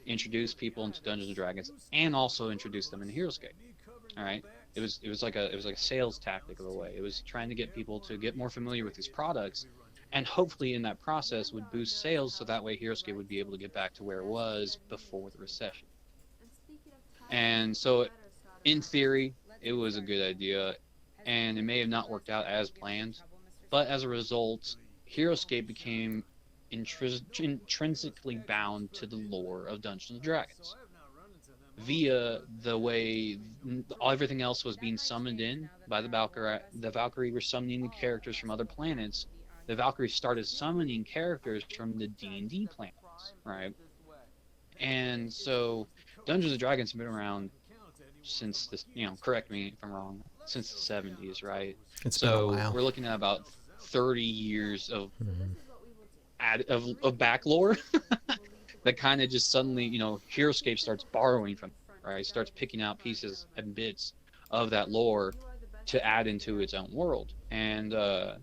introduce people into Dungeons and Dragons, and also introduce them into Heroscape. All right. It was like a sales tactic of a way. It was trying to get people to get more familiar with these products, and hopefully in that process would boost sales, so that way Heroscape would be able to get back to where it was before the recession. And so in theory, it was a good idea, and it may have not worked out as planned, but as a result, Heroscape became intrinsically bound to the lore of Dungeons and Dragons via the way everything else was being summoned in by the Valkyrie. The Valkyrie were summoning the characters from other planets. The Valkyrie started summoning characters from the D&D planets, right? And so Dungeons and Dragons have been around since this, correct me if I'm wrong, since the 70s, right? It's been a So while. we're looking at about 30 years of Mm-hmm. back lore that kind of just suddenly, Heroscape starts borrowing from, right? Starts picking out pieces and bits of that lore to add into its own world. And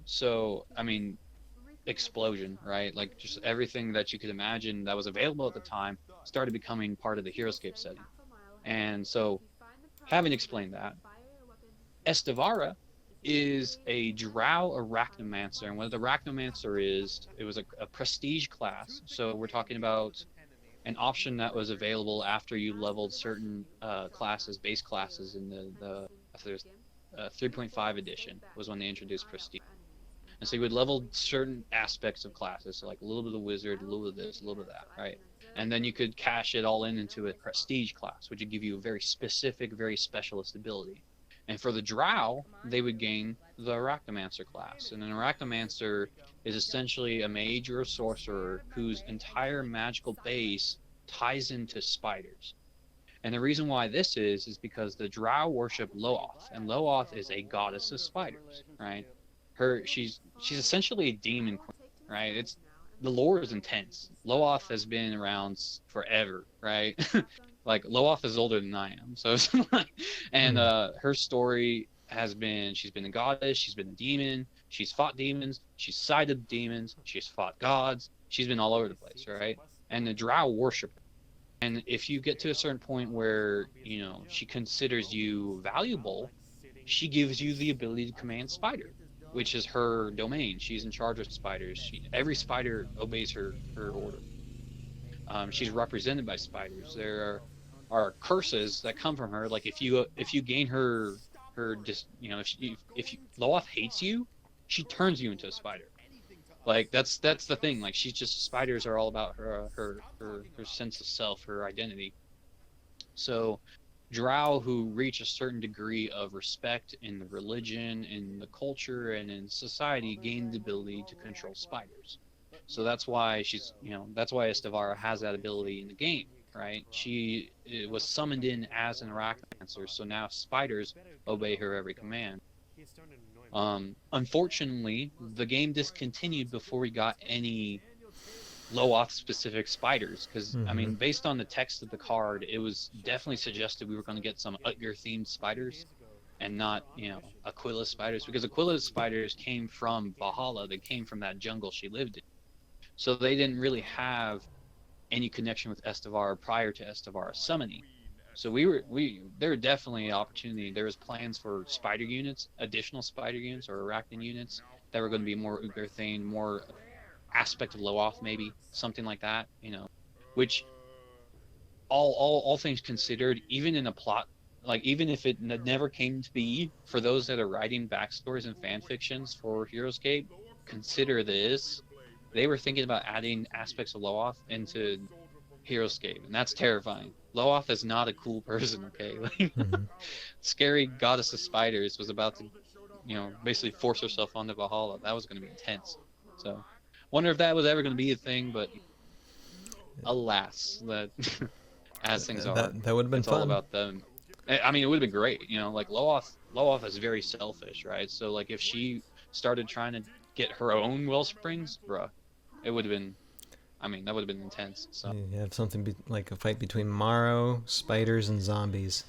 so, I mean, explosion, right? Like just everything that you could imagine that was available at the time started becoming part of the Heroscape setting. And so, having explained that, Estavara is a drow arachnomancer. And what the arachnomancer is, it was a prestige class. So we're talking about an option that was available after you leveled certain classes, base classes in the I think it was 3.5 edition was when they introduced prestige. And so you would level certain aspects of classes, so like a little bit of wizard, a little bit of this, a little bit of that, right? And then you could cash it all in into a prestige class, which would give you a very specific, very specialist ability. And for the drow, they would gain the Arachnomancer class. And an Arachnomancer is essentially a mage or a sorcerer whose entire magical base ties into spiders. And the reason why this is because the Drow worship Loath, and Loath is a goddess of spiders, right? She's essentially a demon queen, right? It's the lore is intense. Loath has been around forever, right? Like Loath is older than I am, so it's like, and Hmm. her story has been she's been a goddess, she's been a demon, she's fought demons, she's sided demons, she's fought gods, she's been all over the place, right? And the Drow worship her. And if you get to a certain point where, she considers you valuable, she gives you the ability to command spider, which is her domain. She's in charge of spiders. Every spider obeys her order. She's represented by spiders. There are curses that come from her. Like if you gain her dis, if Loath hates you, she turns you into a spider. Like that's the thing. Like she's just spiders are all about her sense of self, her identity. So drow who reach a certain degree of respect in the religion, in the culture, and in society gain the ability to control spiders. So that's why Estavara has that ability in the game, right? She was summoned in as an arachnomancer, so now spiders obey her every command. Unfortunately, the game discontinued before we got any Loath specific spiders because I Hmm. mean, based on the text of the card, it was definitely suggested we were going to get some Utger themed spiders and not, Aquila's spiders because Aquila's spiders came from Valhalla. They came from that jungle she lived in, so they didn't really have any connection with Estavar prior to Estavar summoning. So we there were definitely opportunity. There was plans for spider units, additional spider units or arachnid units that were going to be more Uther themed, more aspect of Loath, maybe something like that. Which all things considered, even in a plot, like even if it never came to be, for those that are writing backstories and fan fictions for Heroscape, consider this. They were thinking about adding aspects of Loath into Heroscape, and that's terrifying. Loath is not a cool person, okay? Like Hmm. scary goddess of spiders was about to, basically force herself onto Valhalla. That was going to be intense. So, wonder if that was ever going to be a thing, but alas, that as things are, That would have been it's all fun. about them. I mean, it would have been great, like Loath is very selfish, right? So like if she started trying to get her own well springs, bruh, it would have been. I mean, that would have been intense. So You have something like a fight between Morrow, spiders, and zombies.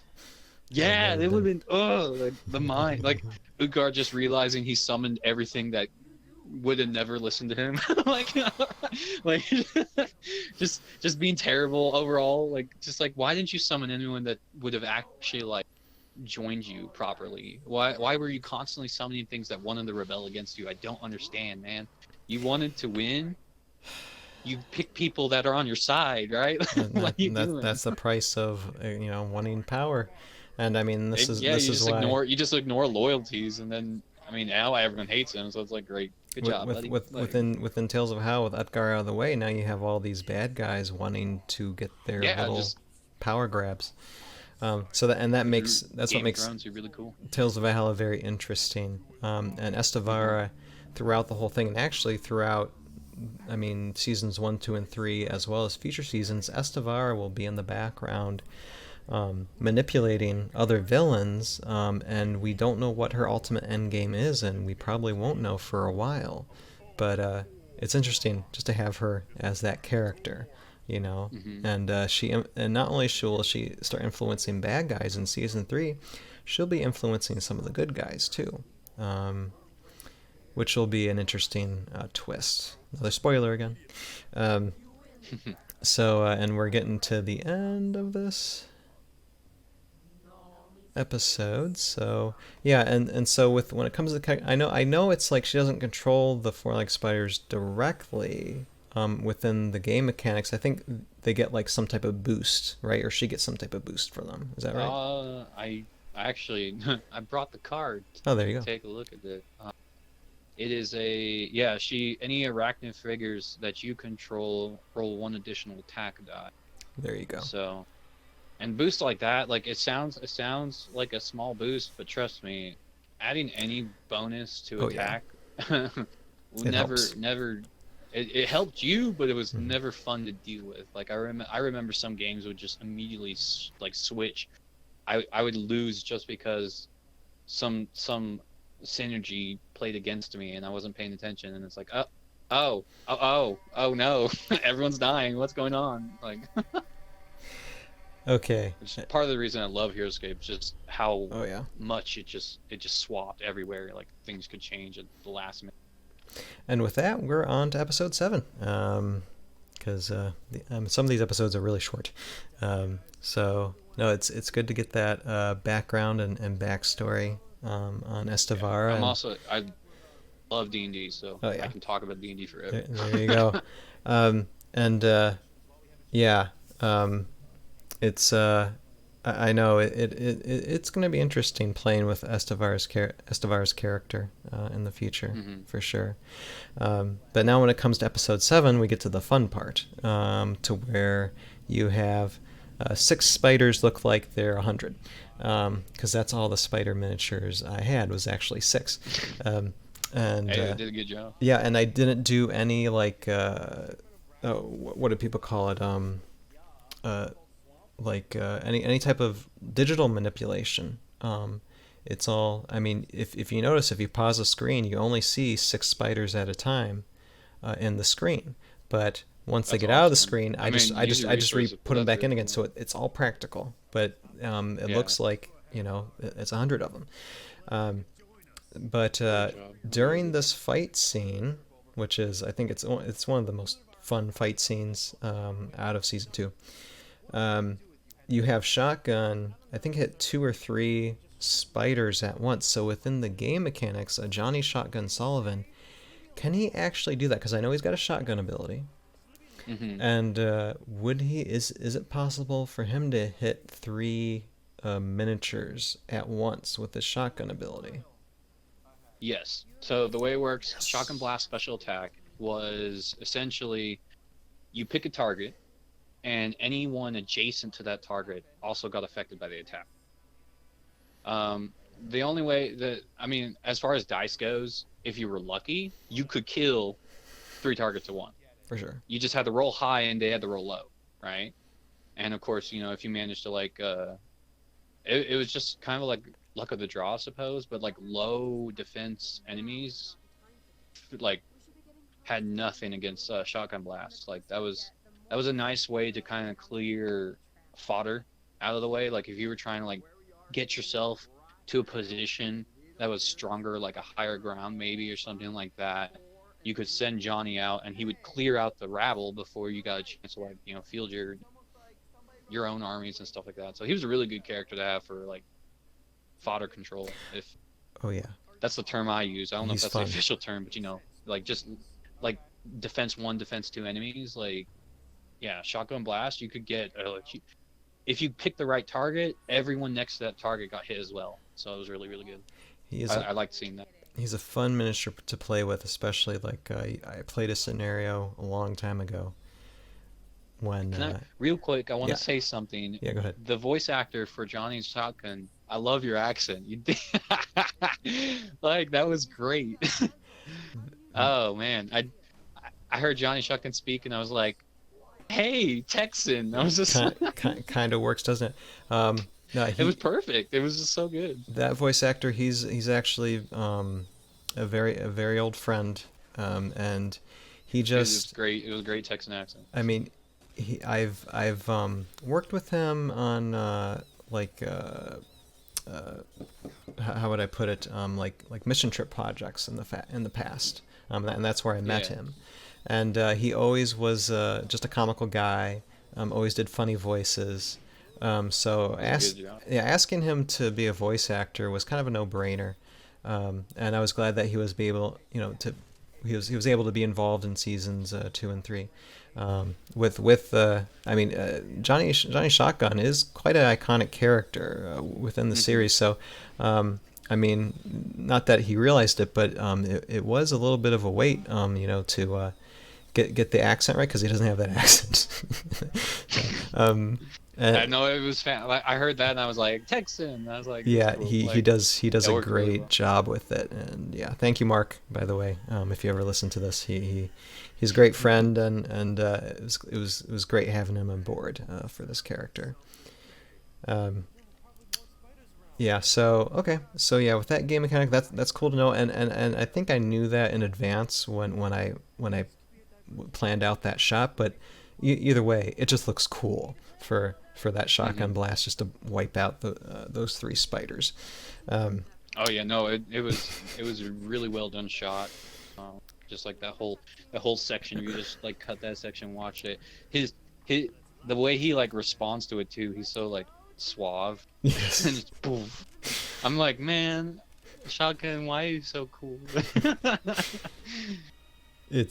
That yeah, would have it would been. have been like the mind, like Ugar just realizing he summoned everything that would have never listened to him, like, like just being terrible overall. Like, just like, why didn't you summon anyone that would have actually like joined you properly? Why were you constantly summoning things that wanted to rebel against you? I don't understand, man. You wanted to win. You pick people that are on your side, right? And What are you doing? that's the price of wanting power. And I mean, Yeah, this is why you just ignore loyalties, and then I mean, now everyone hates him, so it's like great, good job, buddy. Like, within Tales of How with Utgar out of the way, now you have all these bad guys wanting to get their yeah, little just power grabs. So that and that through makes that's what Game of makes Thrones, you're really cool. Tales of Valhalla very interesting. And Hmm. Estavara throughout the whole thing, and actually throughout, I mean, seasons 1, 2, and 3, as well as future seasons, Estavara will be in the background manipulating other villains, and we don't know what her ultimate end game is, and we probably won't know for a while. But it's interesting just to have her as that character, you know. Hmm. And and not only will she start influencing bad guys in season 3, she'll be influencing some of the good guys too. Um, which will be an interesting twist. Another spoiler again. Um, and we're getting to the end of this episode. So yeah, and so with when it comes to I know it's like she doesn't control the four leg spiders directly. Within the game mechanics, I think they get like some type of boost, right? Or she gets some type of boost for them. Is that right? I actually I brought the card Oh, so there you you can go. take a look at it. It is a yeah. She any arachnid figures that you control roll one additional attack die. There you go. So and boosts like that, like it sounds like a small boost, but trust me, adding any bonus to Oh yeah, attack will it helps. never it helped you, but it was Mhm. never fun to deal with. Like I remember some games would just immediately like switch. I would lose just because some synergy played against me and I wasn't paying attention, and it's like oh no, everyone's dying. What's going on? Like, Okay. which is part of the reason I love Heroscape, just how Oh yeah. much it just swapped everywhere. Like things could change at the last minute. And with that, we're on to episode 7. Because some of these episodes are really short. So no, it's good to get that background and backstory on Yeah, Estevara. I'm And also I love D&D, so oh I yeah, can talk about D&D there, forever. there you go. And yeah, um, it's I know it's going to be interesting playing with Estevara's character in the future Hmm. for sure. But now when it comes to episode 7, we get to the fun part, to where you have 6 spiders look like they're 100, because that's all the spider miniatures I had was actually 6. Um, and Hey, they did a good job. Yeah, and I didn't do any like oh, what do people call it? Uh, any type of digital manipulation. It's all. I mean, if you notice, if you pause the screen, you only see 6 spiders at a time in the screen. But once they That's get out of the awesome. screen, I mean, use your I just resources, put but them that's back in really again. cool. So it's all practical. But it Yeah, looks like it's 100 of them. Um, but great job. Really during good. this fight scene, which is I think it's one of the most fun fight scenes out of season 2. Um, you have shotgun. I think hit 2 or 3 spiders at once. So within the game mechanics, a Johnny Shotgun Sullivan, can he actually do that? Because I know he's got a shotgun ability. Hmm. And would he? Is it possible for him to hit 3 miniatures at once with his shotgun ability? Yes. So the way it works, Shotgun Yes. Blast special attack was essentially you pick a target, and anyone adjacent to that target also got affected by the attack. The only way that I mean, as far as dice goes, if you were lucky, you could kill 3 targets at once. For sure. You just had to roll high and they had to roll low, right? And of course, if you managed to like it was just kind of like luck of the draw, I suppose, but like low defense enemies like had nothing against shotgun blasts. Like that was a nice way to kind of clear fodder out of the way. Like if you were trying to like get yourself to a position that was stronger, like a higher ground maybe or something like that, you could send Johnny out and he would clear out the rabble before you got a chance to like field your own armies and stuff like that. So he was a really good character to have for like fodder control, if Oh yeah, that's the term I use. I don't know if he's that's the fun. official term, but like just like defense one, defense two enemies, like yeah, shotgun blast. You could get if you pick the right target, everyone next to that target got hit as well. So it was really really good. He is I, a I liked seeing that. he's a fun miniature to play with, especially like I played a scenario a long time ago when Can I real quick? I want to yeah, say something. yeah, go ahead. The voice actor for Johnny's shotgun. I love your accent. You did like that was great. Oh man, I heard Johnny Shotgun speak and I was like, "Hey, Texan!" I was just Kind of works, doesn't it? No, it was perfect. It was just so good. that voice actor, he's actually a very old friend, and he It was just great. It was a great Texan accent. I mean, I've worked with him on like how would I put it, like mission trip projects in the past, and that's where I met Yeah, him, and he always was just a comical guy, always did funny voices, so does a good job. yeah, asking him to be a voice actor was kind of a no-brainer, and I was glad that he was be able, to he was able to be involved in seasons 2 and 3. I mean, Johnny Shotgun is quite an iconic character within the Hmm. series. So, I mean, not that he realized it, but it was a little bit of a wait, to get the accent right because he doesn't have that accent. So, uh, I know it was like I heard that and I was like Texan. I was like, that's yeah, cool. he Like does that a worked really great well. job with it, and yeah, thank you, Mark. By the way, if you ever listen to this, he's a great friend, and it was great having him on board for this character. Um, yeah, so okay, so yeah, with that game mechanic, that's cool to know, and I think I knew that in advance when I planned out that shot, but either way, it just looks cool for that Hmm. shotgun blast just to wipe out those three spiders. Um, Oh yeah, no, it was a really well done shot. Um, just like that whole section, you just like cut that section, watch it. His his the way he like responds to it too. He's so like suave and yes, just poof. I'm like, man, shotgun, why are you so cool?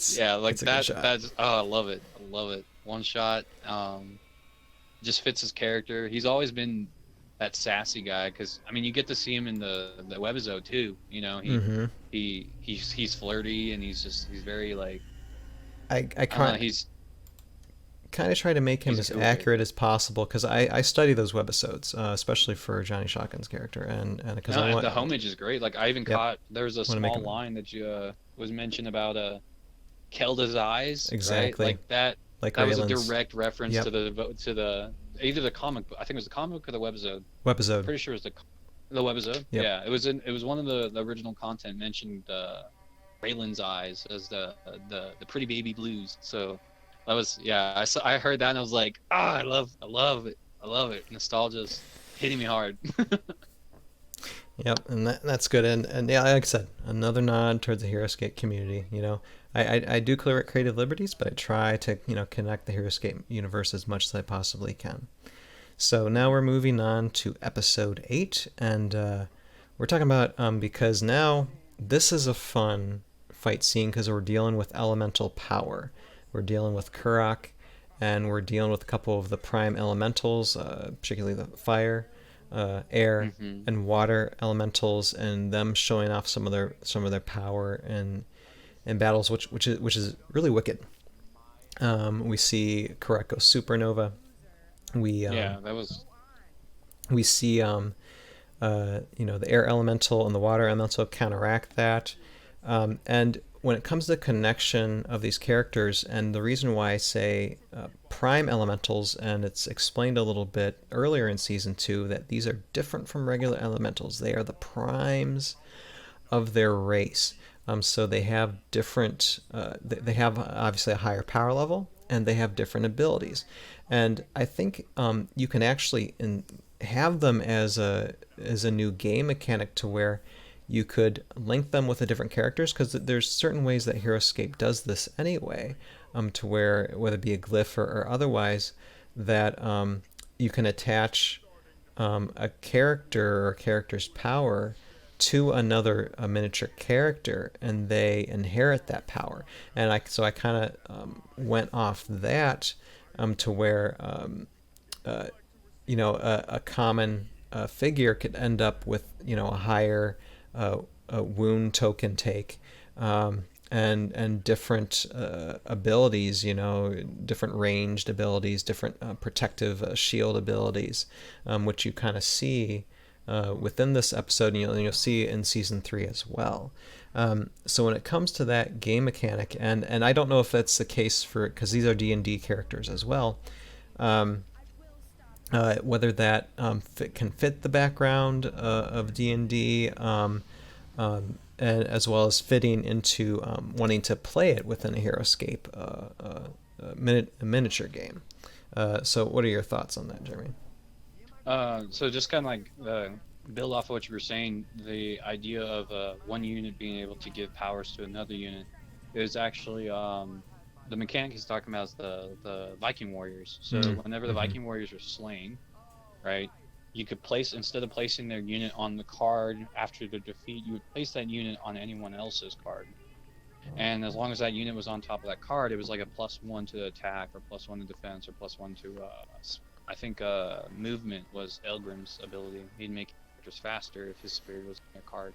Yeah, it's like a good that. shot. That's I love it. I love it. One shot. Just fits his character. He's always been that sassy guy because I mean you get to see him in the webisode too. Mm-hmm. He's flirty and he's very like I I don't know. can't kind of try to make him He's a as cool accurate character. as possible because I study those webisodes, especially for Johnny Shotgun's character, and because No, I and want, the homage is great. Like I even yep, caught there was a want to make small him line that you was mentioned about Kelda's eyes, right? exactly Like that like that was a Raylan's, direct reference yep, to the either the comic book. I think it was the comic book or the webisode. webisode, Pretty sure it was the webisode. yep, Yeah, it was one of the original content mentioned Raylan's eyes as the pretty baby blues. So that was yeah. I heard that and I was like, I love it. Nostalgia's hitting me hard. yep, and that's good, and yeah, like I said, another nod towards the Heroscape community. I do clear at creative liberties, but I try to connect the Heroscape universe as much as I possibly can. So now we're moving on to episode 8, and we're talking about because now this is a fun fight scene because we're dealing with elemental power. We're dealing with Kurok, and we're dealing with a couple of the prime elementals, particularly the fire, air, Hmm. and water elementals, and them showing off some of their power in battles, which is really wicked. We see Kurok go supernova. We Yeah, that was. we see the air elemental and the water elemental counteract that. And when it comes to the connection of these characters, and the reason why I say prime elementals, and it's explained a little bit earlier in season 2 that these are different from regular elementals. They are the primes of their race. So they have different, they have obviously a higher power level, and they have different abilities. And I think you can actually have them as a new game mechanic to where you could link them with the different characters because there's certain ways that Heroscape does this anyway, to where whether it be a glyph or otherwise, that you can attach a character or a character's power to another a miniature character and they inherit that power and I kind of went off that to where a common figure could end up with a higher wound token take, and different abilities, different ranged abilities, different protective shield abilities, which you kind of see within this episode, and you'll see in season 3 as well. So when it comes to that game mechanic, and I don't know if that's the case for because these are D&D characters as well. Um, Whether that can fit the background of D&D, and as well as fitting into wanting to play it within a Heroscape a miniature game. So what are your thoughts on that, Jeremy? So just kind of like build off of what you were saying, the idea of one unit being able to give powers to another unit is actually the mechanic he's talking about is the Viking warriors. So Mm, whenever the mm-hmm. Viking warriors are slain, right, you could place, instead of placing their unit on the card after their defeat, you would place that unit on anyone else's card. And as long as that unit was on top of that card, it was like a +1 to attack, or +1 to defense, or +1 to I think movement was Elgrim's ability. He'd make characters faster if his spirit was on a card.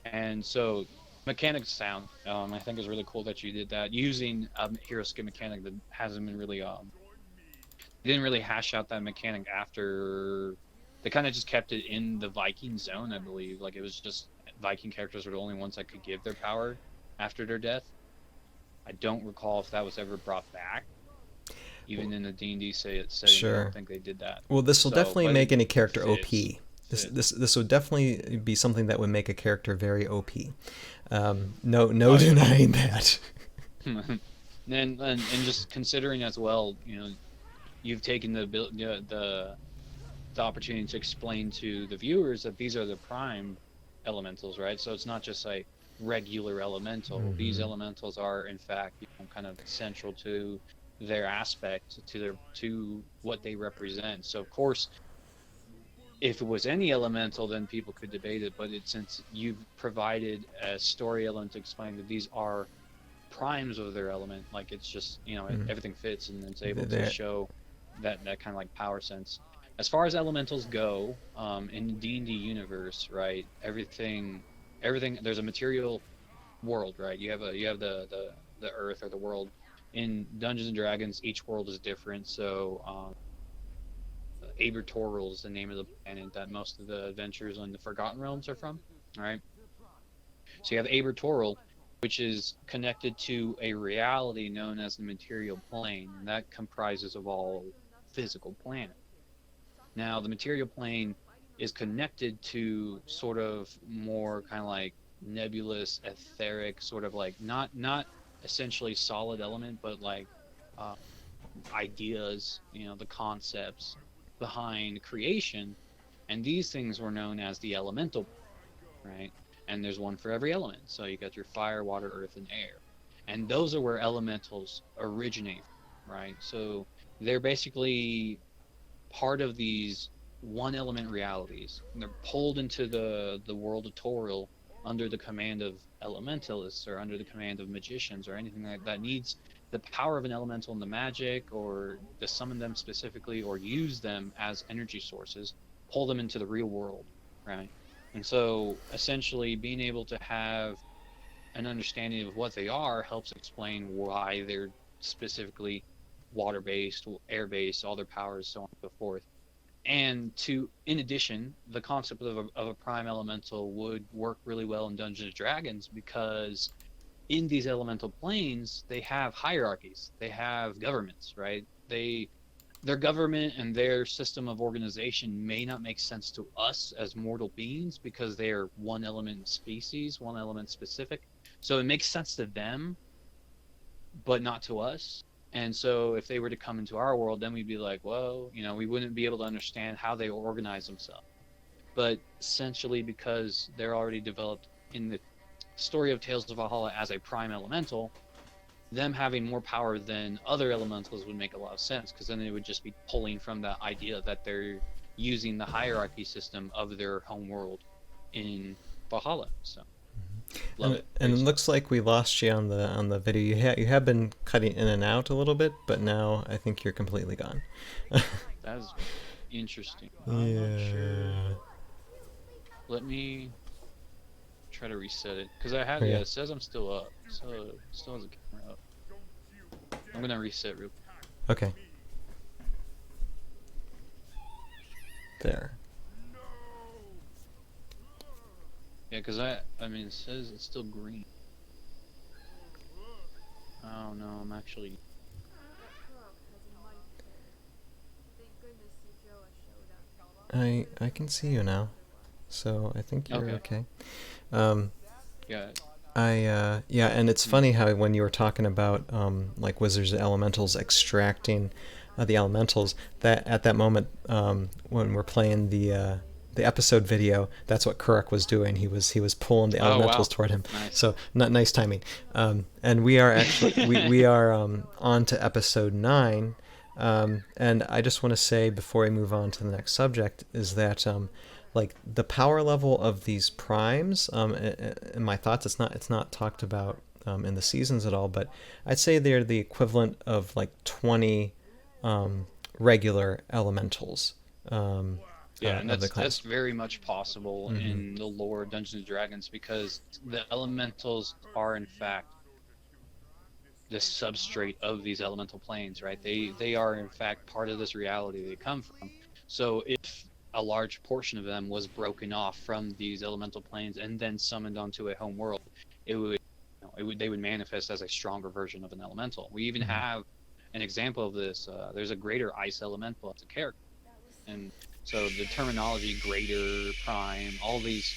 And so mechanics sound. I think it's really cool that you did that using a hero skill mechanic that hasn't been really didn't really hash out that mechanic after. They kind of just kept it in the Viking zone, I believe. Like it was just Viking characters were the only ones that could give their power after their death. I don't recall if that was ever brought back. Even in the D&D setting, I don't Sure. think they did that. Well, this will So, definitely but make it any character fits. OP. Fits. This would definitely be something that would make a character very OP. No Oh yeah. denying that. And just considering as well, you know, you've taken the opportunity to explain to the viewers that these are the prime elementals, right? So it's not just a regular elemental. These Mm-hmm. elementals are, in fact, you know, kind of central to their aspect, to what they represent. So of course, if it was any elemental, then people could debate it. But since you've provided a story element to explain that these are primes of their element, like it's just, you know, Mm-hmm. everything fits and it's able to That show that kind of like power sense. As far as elementals go, in the D&D universe, right? Everything. There's a material world, right? You have the earth or the world. In Dungeons and Dragons, each world is different. So Abertoril is the name of the planet that most of the adventures on the Forgotten Realms are from. All right. So you have Abertoril, which is connected to a reality known as the material plane, and that comprises of all physical planets. Now, the material plane is connected to sort of more kind of like nebulous, etheric, sort of like not essentially solid element, but like uh, ideas, you know, the concepts behind creation. And these things were known as the elemental, right? And there's one for every element. So you got your fire, water, earth, and air. And those are where elementals originate, right? So they're basically part of these one element realities. And they're pulled into the world of Toril under the command of elementalists or under the command of magicians or anything like that needs the power of an elemental in the magic or to summon them specifically or use them as energy sources, pull them into the real world, right? And so essentially being able to have an understanding of what they are helps explain why they're specifically water based, air based, all their powers, so on and so forth. And in addition, the concept of a prime elemental would work really well in Dungeons and Dragons because in these elemental planes, they have hierarchies, they have governments, right? Their government and their system of organization may not make sense to us as mortal beings because they are one element species, one element specific. So it makes sense to them, but not to us. And so if they were to come into our world, then we'd be like, well, you know, we wouldn't be able to understand how they organize themselves. But essentially, because they're already developed in the story of Tales of Valhalla as a prime elemental, them having more power than other elementals would make a lot of sense because then they would just be pulling from the idea that they're using the hierarchy system of their home world in Valhalla. So love it. and Great it stuff. looks like we lost you on the video. You have been cutting in and out a little bit, but now I think you're completely gone. That is interesting. I'm not sure. Yeah. Let me try to reset it because I have, yeah, Okay. it says I'm still up, so it still has a camera up. I'm gonna reset real quick. Okay. There. Yeah, because I mean, it says it's still green. Oh no, I'm actually. I can see you now, so I think you're Okay. okay. Um, Yeah. yeah, and it's Hmm. funny how when you were talking about like wizards and elementals extracting the elementals, that at that moment when we're playing the episode video, that's what Kuruk was doing. He was pulling the Oh elementals wow, toward him. nice. So not nice timing. And we are actually we are on to episode 9. And I just want to say before I move on to the next subject is that like the power level of these primes, in my thoughts, it's not talked about in the seasons at all, but I'd say they're the equivalent of like 20 regular elementals Yeah, and of the that's class. very much possible Hmm. in the lore of Dungeons and Dragons because the elementals are in fact the substrate of these elemental planes, right? They are in fact part of this reality they come from. So if a large portion of them was broken off from these elemental planes and then summoned onto a home world, it would, they would manifest as a stronger version of an elemental. We even Hmm. have an example of this. There's a greater ice elemental as a character, and so the terminology greater, prime, all these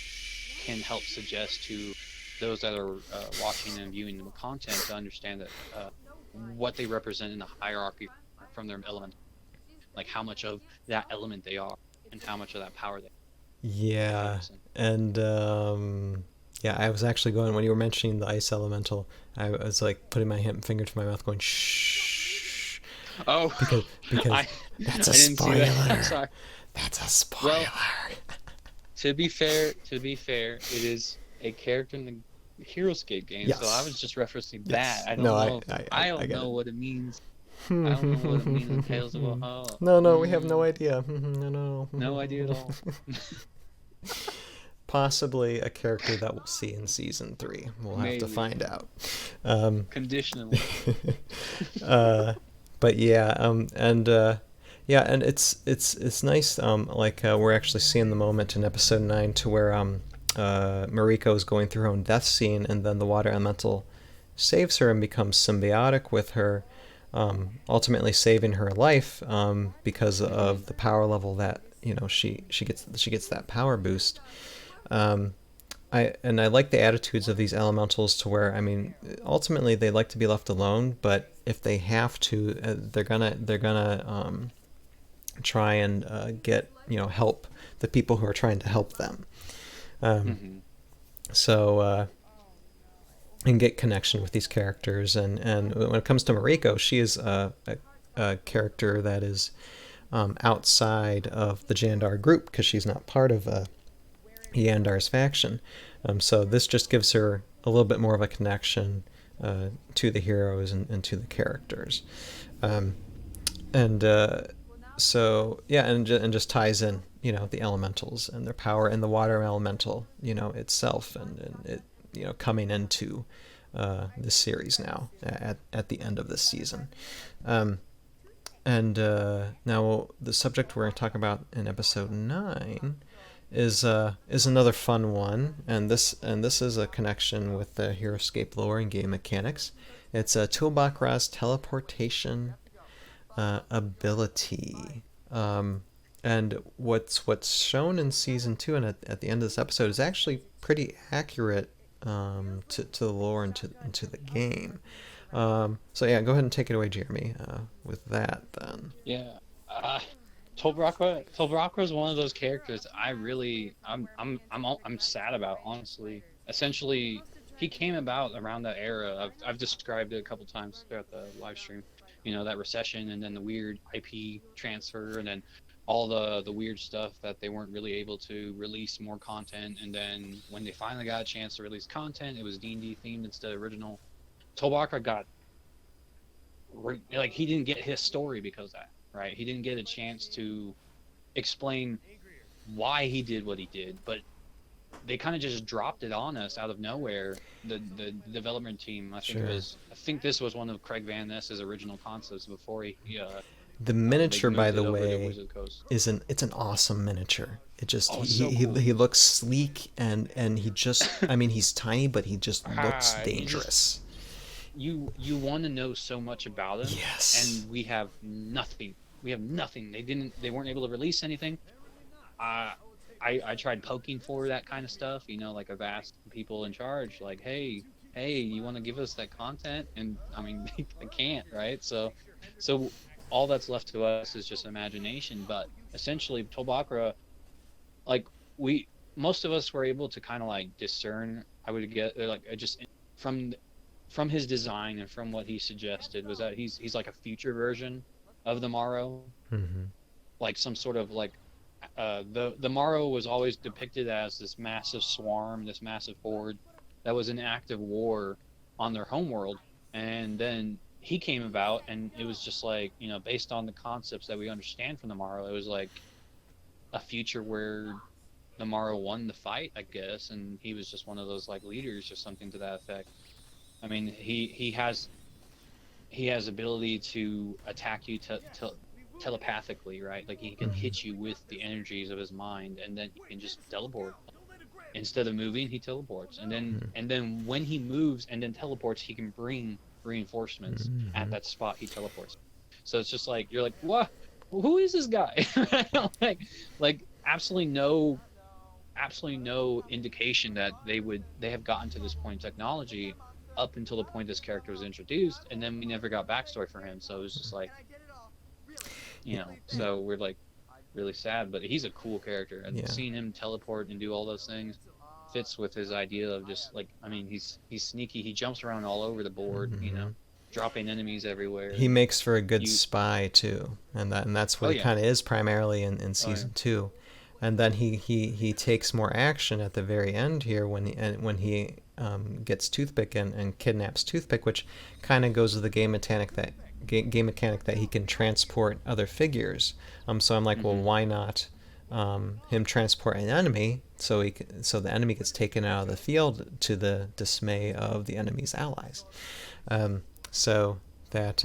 can help suggest to those that are watching and viewing the content to understand that what they represent in the hierarchy from their element, like how much of that element they are and how much of that power they Yeah, possess. and yeah, I was actually going when you were mentioning the ice elemental. I was like putting my finger to my mouth, going shh, Oh, because I because that's a I didn't see that. I'm spoiler. sorry. That's a Well, spoiler. to be fair, it is a character in the Heroscape game, so I was Yes, just referencing that. yes. No, I I don't get know it. what it means. I don't know what it means in no, Tales of Valhalla. no, we have no idea. No, No idea at no. all. Possibly a character that we'll see in season 3. We'll have to Maybe. find out. Um, Conditionally. uh, but yeah, and yeah, and it's nice. Like we're actually seeing the moment in episode 9 to where Mariko is going through her own death scene, and then the water elemental saves her and becomes symbiotic with her, ultimately saving her life because Hmm. of the power level that she gets that power boost. Um, I like the attitudes of these elementals to where, I mean, ultimately they like to be left alone, but if they have to, they're gonna try and get help the people who are trying to help them. Um, Hmm. so and get connection with these characters, and when it comes to Mariko, she is a character that is outside of the Jandar group because she's not part of Yandar's faction. So this just gives her a little bit more of a connection to the heroes and to the characters. Um, and so yeah, and just ties in the elementals and their power and the water elemental itself and it coming into this series now at the end of this season. Um, and now the subject we're going to talk about in episode 9 is another fun one, and this is a connection with the Heroscape lore and game mechanics. It's a Tulbakra's teleportation ability. And what's shown in season 2 and at the end of this episode is actually pretty accurate to the lore and to the game. So yeah, go ahead and take it away, Jeremy, with that then. Yeah. Uh, Tolbrakra is one of those characters I'm sad about, honestly. Essentially, he came about around that era. I've described it a couple times throughout the live stream. That recession and then the weird IP transfer and then all the weird stuff that they weren't really able to release more content. And then when they finally got a chance to release content, it was D&D themed instead of original. Tolbrakra got like he didn't get his story because of that, right? He didn't get a chance to explain why he did what he did, but they kind of just dropped it on us out of nowhere. The development team, Sure. I think this was one of Craig Van Ness's original concepts before The they miniature, by moved the it over to way, Wizard Coast. it's an awesome miniature. It just Oh, it's so cool. he looks sleek and he just, I mean, he's tiny but he just looks You just dangerous. you want to know so much about him, Yes. and we have nothing. We have nothing. They weren't able to release anything. uh, I tried poking for that kind of stuff, like I've asked people in charge, like, hey, you want to give us that content? And I mean, I can't, right? So all that's left to us is just imagination. But essentially, Tolbakra, like we most of us were able to kind of like discern. I would get like I just from from his design and from what he suggested was that he's like a future version of the Morrow, Mm-hmm. like some sort of like the Morrow was always depicted as this massive swarm, this massive horde that was in active war on their homeworld, and then he came about, and it was just like based on the concepts that we understand from the Morrow, it was like a future where the Morrow won the fight, I guess, and he was just one of those like leaders or something to that effect. I mean, he has ability to attack you telepathically, right? Like he can Mm-hmm. hit you with the energies of his mind, and then he can just teleport. Instead of moving, he teleports, and then when he moves and then teleports, he can bring reinforcements at Mm-hmm. that spot he teleports. So it's just like you're like, what? Who is this guy? like, like absolutely no indication that they have gotten to this point in technology up until the point this character was introduced, and then we never got backstory for him. So it was just like, Yeah. so we're like really sad, but he's a cool character, and Yeah. seeing him teleport and do all those things fits with his idea of just like, I mean, he's sneaky. He jumps around all over the board, Mm-hmm. dropping enemies everywhere, He and makes for a good you, spy too, and that's what oh he yeah, kind of is primarily in oh yeah, season two, and then he takes more action at the very end here when he gets Toothpick and kidnaps Toothpick, which kind of goes with the game mechanic that he can transport other figures. So I'm like, well, mm-hmm, why not him transport an enemy so the enemy gets taken out of the field to the dismay of the enemy's allies. Um, so that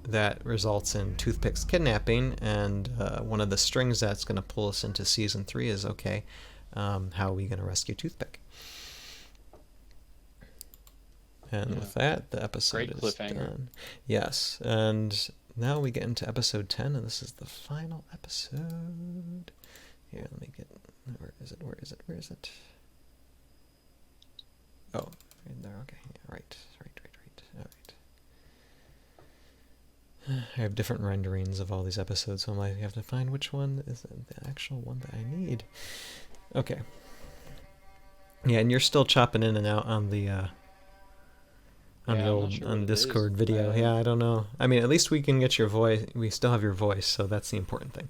that results in Toothpick's kidnapping, and one of the strings that's going to pull us into season three is okay, how are we going to rescue Toothpick? And yeah, with that, the episode great is cliffhanger. done. Yes, and now we get into episode 10, and this is the final episode. Here, let me get. Where is it? Where is it? Where is it? Oh, right there. Okay, yeah, right, right, right, right. All right. I have different renderings of all these episodes, so I might have to find which one is the actual one that I need. Okay. Yeah, and you're still chopping in and out on the Yeah, I'm not old sure what on it is. Discord video. Yeah, I don't know. I mean, at least we can get your voice. We still have your voice, so that's the important thing.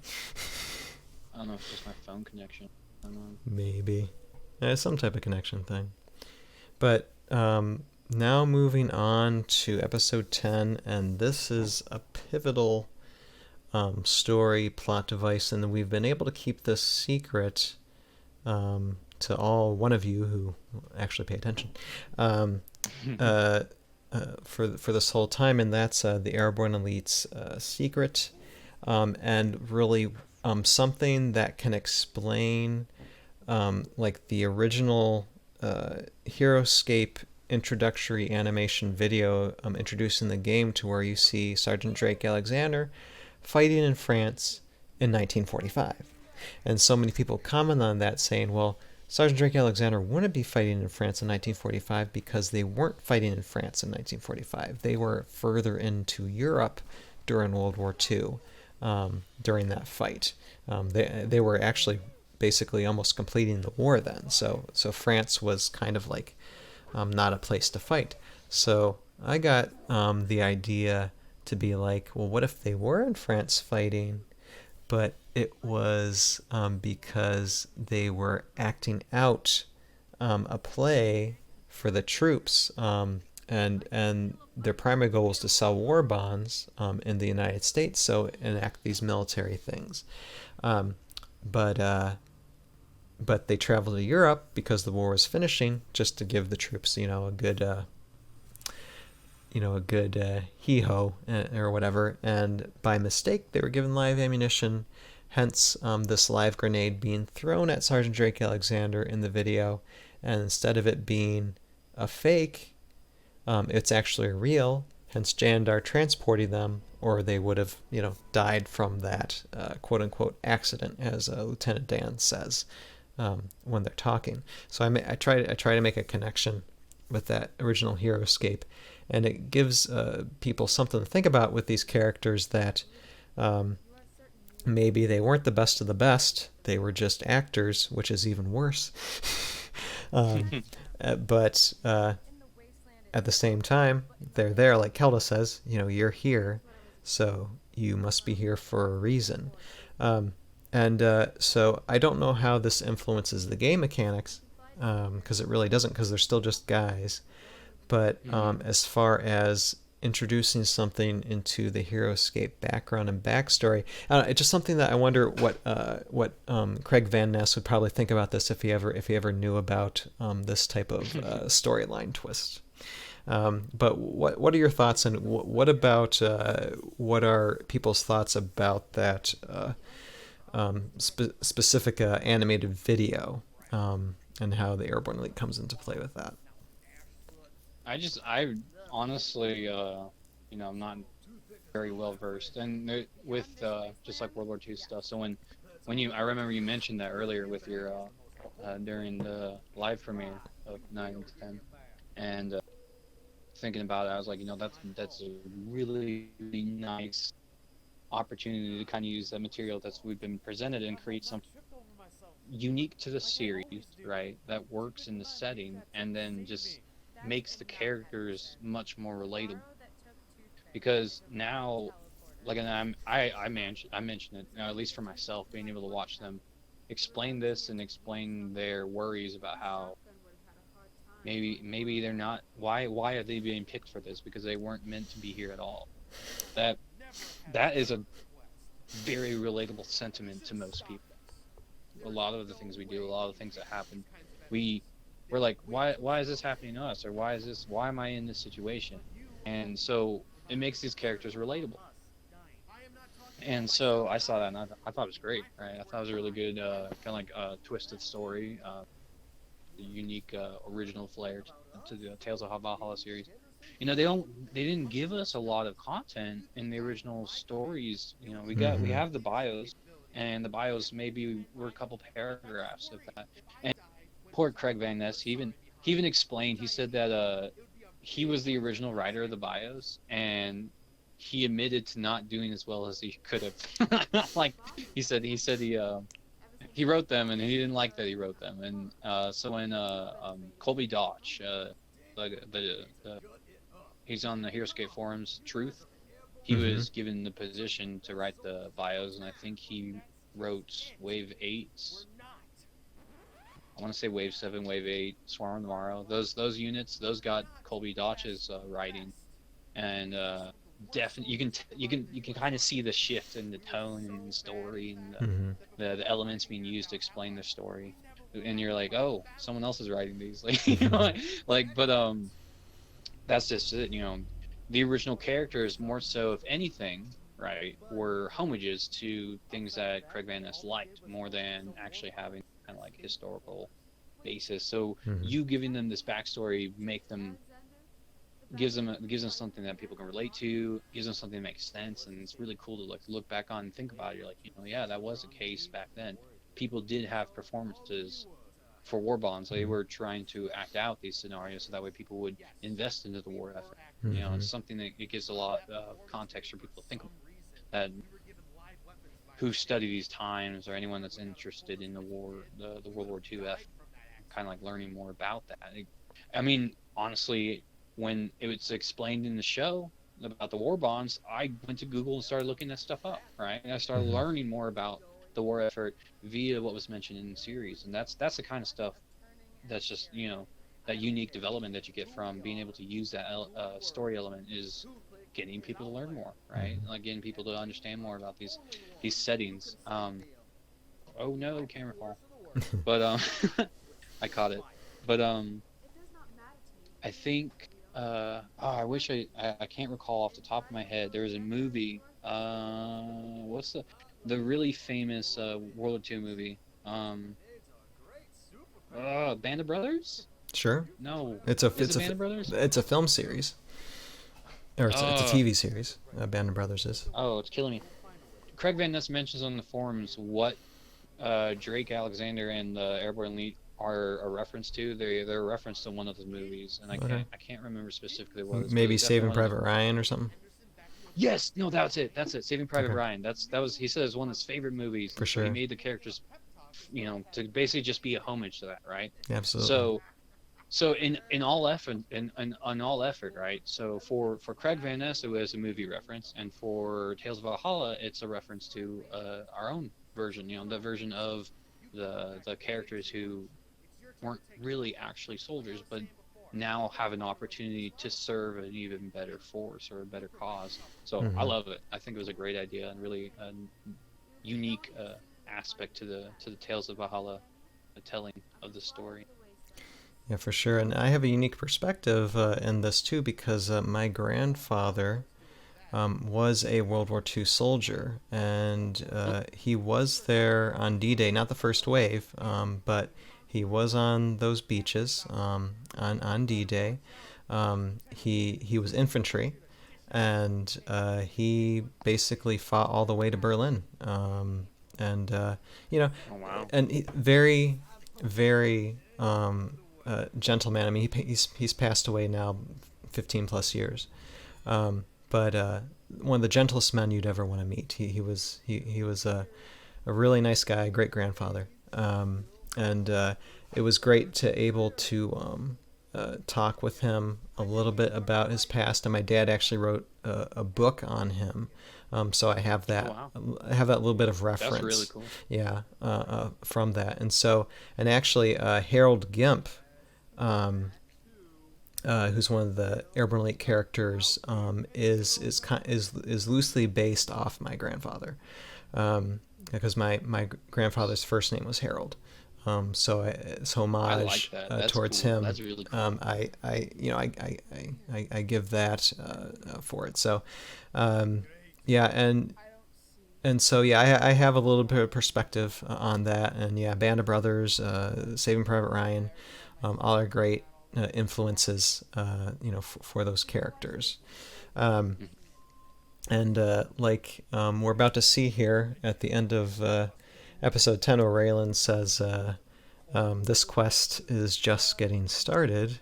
I don't know if it's just my phone connection. I don't know. Maybe. Some type of connection thing. But now moving on to episode 10, and this is a pivotal story plot device, and we've been able to keep this secret to all one of you who actually pay attention um, uh, for this whole time, and that's the Airborne Elite's secret, and really something that can explain like the original Heroscape introductory animation video introducing the game to where you see Sergeant Drake Alexander fighting in France in 1945. And so many people comment on that saying, well, Sergeant Drake Alexander wouldn't be fighting in France in 1945 because they weren't fighting in France in 1945. They were further into Europe during World War II during that fight. They were actually basically almost completing the war then. So France was kind of like not a place to fight. So I got the idea to be like, well, what if they were in France fighting, but it was because they were acting out a play for the troops, and their primary goal was to sell war bonds in the United States, so enact these military things. Um, but but they traveled to Europe because the war was finishing, just to give the troops, a good a good hee ho or whatever. And by mistake, they were given live ammunition. Hence, this live grenade being thrown at Sergeant Drake Alexander in the video, and instead of it being a fake, it's actually real. Hence, Jandar transporting them, or they would have, died from that quote unquote accident, as Lieutenant Dan says when they're talking. So I try to make a connection with that original Heroscape, and it gives people something to think about with these characters that Maybe they weren't the best of the best. They were just actors, which is even worse. um, but at the same time, they're there, like Kelda says, you're here, so you must be here for a reason. Um, and so I don't know how this influences the game mechanics, because it really doesn't, because they're still just guys. But Hmm. as far as introducing something into the Heroscape background and backstory, it's just something that I wonder what Craig Van Ness would probably think about this if he ever knew about this type of storyline twist. But what are your thoughts, and what about what are people's thoughts about that specific animated video, and how the Airborne League comes into play with that? I honestly, I'm not very well versed, and with just like World War II stuff. So I remember you mentioned that earlier with your during the live premiere of 9 and 10, and thinking about it, I was like, that's a really, really nice opportunity to kind of use that material that's we've been presented and create something unique to the series, right? That works in the setting, and then just makes the characters much more relatable. Because now, like, and I mentioned it, at least for myself, being able to watch them explain this and explain their worries about how maybe they're not, why are they being picked for this, because they weren't meant to be here at all. That that is a very relatable sentiment to most people. A lot of the things we do, a lot of the things that happen, we we're like, why is this happening to us, or why am I in this situation? And so it makes these characters relatable. And so I saw that, and I thought it was great. Right, I thought it was a really good kind of like twisted story, unique original flair to the Tales of Valhalla series. They didn't give us a lot of content in the original stories. We Mm-hmm. have the bios, and the bios maybe were a couple paragraphs of that. And poor Craig Van Ness, he even explained. He said that he was the original writer of the bios, and he admitted to not doing as well as he could have. Like he said he wrote them, and he didn't like that he wrote them. And so when Colby Dodge, he's on the Heroscape forums, Truth, he Mm-hmm. was given the position to write the bios, and I think he wrote Wave 8. I want to say Wave 7, Wave 8, Swarm Tomorrow. Those units, those got Colby Dodge's writing, and definitely you can kind of see the shift in the tone and the story, and Mm-hmm. the elements being used to explain the story. And you're like, oh, someone else is writing these, like, Mm-hmm. but that's just it. The original characters, more so, if anything, right, were homages to things that Craig Van Ness liked more than actually having kind of like historical basis. So Mm-hmm. you giving them this backstory make them gives them something that people can relate to, gives them something that makes sense, and it's really cool to look back on and think about it. You're like, yeah, that was a case back then. People did have performances for war bonds. They were trying to act out these scenarios so that way people would invest into the war effort. Mm-hmm. It's something that it gives a lot of context for people to think about, that who study these times, or anyone that's interested in the war, the World War II effort, kind of like learning more about that. I mean, honestly, when it was explained in the show about the war bonds, I went to Google and started looking that stuff up, right? And I started Mm-hmm. learning more about the war effort via what was mentioned in the series, and that's the kind of stuff that's just that unique development that you get from being able to use that story element, is getting people to learn more, right? Like getting people to understand more about these settings. Oh no, camera fall. But I caught it. But I think I wish I can't recall off the top of my head. There was a movie. What's the really famous World War II movie? Band of Brothers? Sure. No, It's a is it it's a Band of Brothers? it's a film series, or it's a Uh TV series. Band of Brothers is. oh, it's killing me. Craig Van Ness mentions on the forums what Drake Alexander and the Airborne Elite are a reference to. They're a reference to one of the movies, and I Okay. can't remember specifically what it is, but Maybe it's definitely Saving one of the. Private Ryan or something. Yes, no, that's it. That's it. Saving Private Okay, Ryan. That was he said it was one of his favorite movies, for and so he sure. made the characters, to basically just be a homage to that, right? Absolutely. So so in all effort in all effort, right? So for Craig Van Ness, it was a movie reference, and for Tales of Valhalla, it's a reference to our own version. The version of the characters who weren't really actually soldiers, but now have an opportunity to serve an even better force or a better cause. So I Hmm. love it. I think it was a great idea and really a unique aspect to the Tales of Valhalla telling of the story. Yeah, for sure. And I have a unique perspective in this too because my grandfather was a World War II soldier, and Oh, he was there on D-Day, not the first wave, but he was on those beaches on D-Day. He was infantry, and he basically fought all the way to Berlin. And you know, oh wow. and very, very gentleman. I mean, he's passed away now, 15 plus years. But one of the gentlest men you'd ever want to meet. He was a really nice guy, great grandfather, and it was great to able to talk with him a little bit about his past. And my dad actually wrote a book on him, so Oh wow. I have that little bit of That's really reference, cool. yeah, from that. And actually, Harold Gimp. Um, who's one of the Airborne Elite characters, is loosely based off my grandfather, because my grandfather's first name was Harold. So it's I like homage that. That's towards cool. him. That's really cool. I give that for it. So, um, yeah, and so yeah, I have a little bit of perspective on that, and yeah, Band of Brothers, Saving Private Ryan, all are great influences, for those characters. Um, Mhm. and we're about to see here at the end of episode 10, where Raylan says, "This quest is just getting started."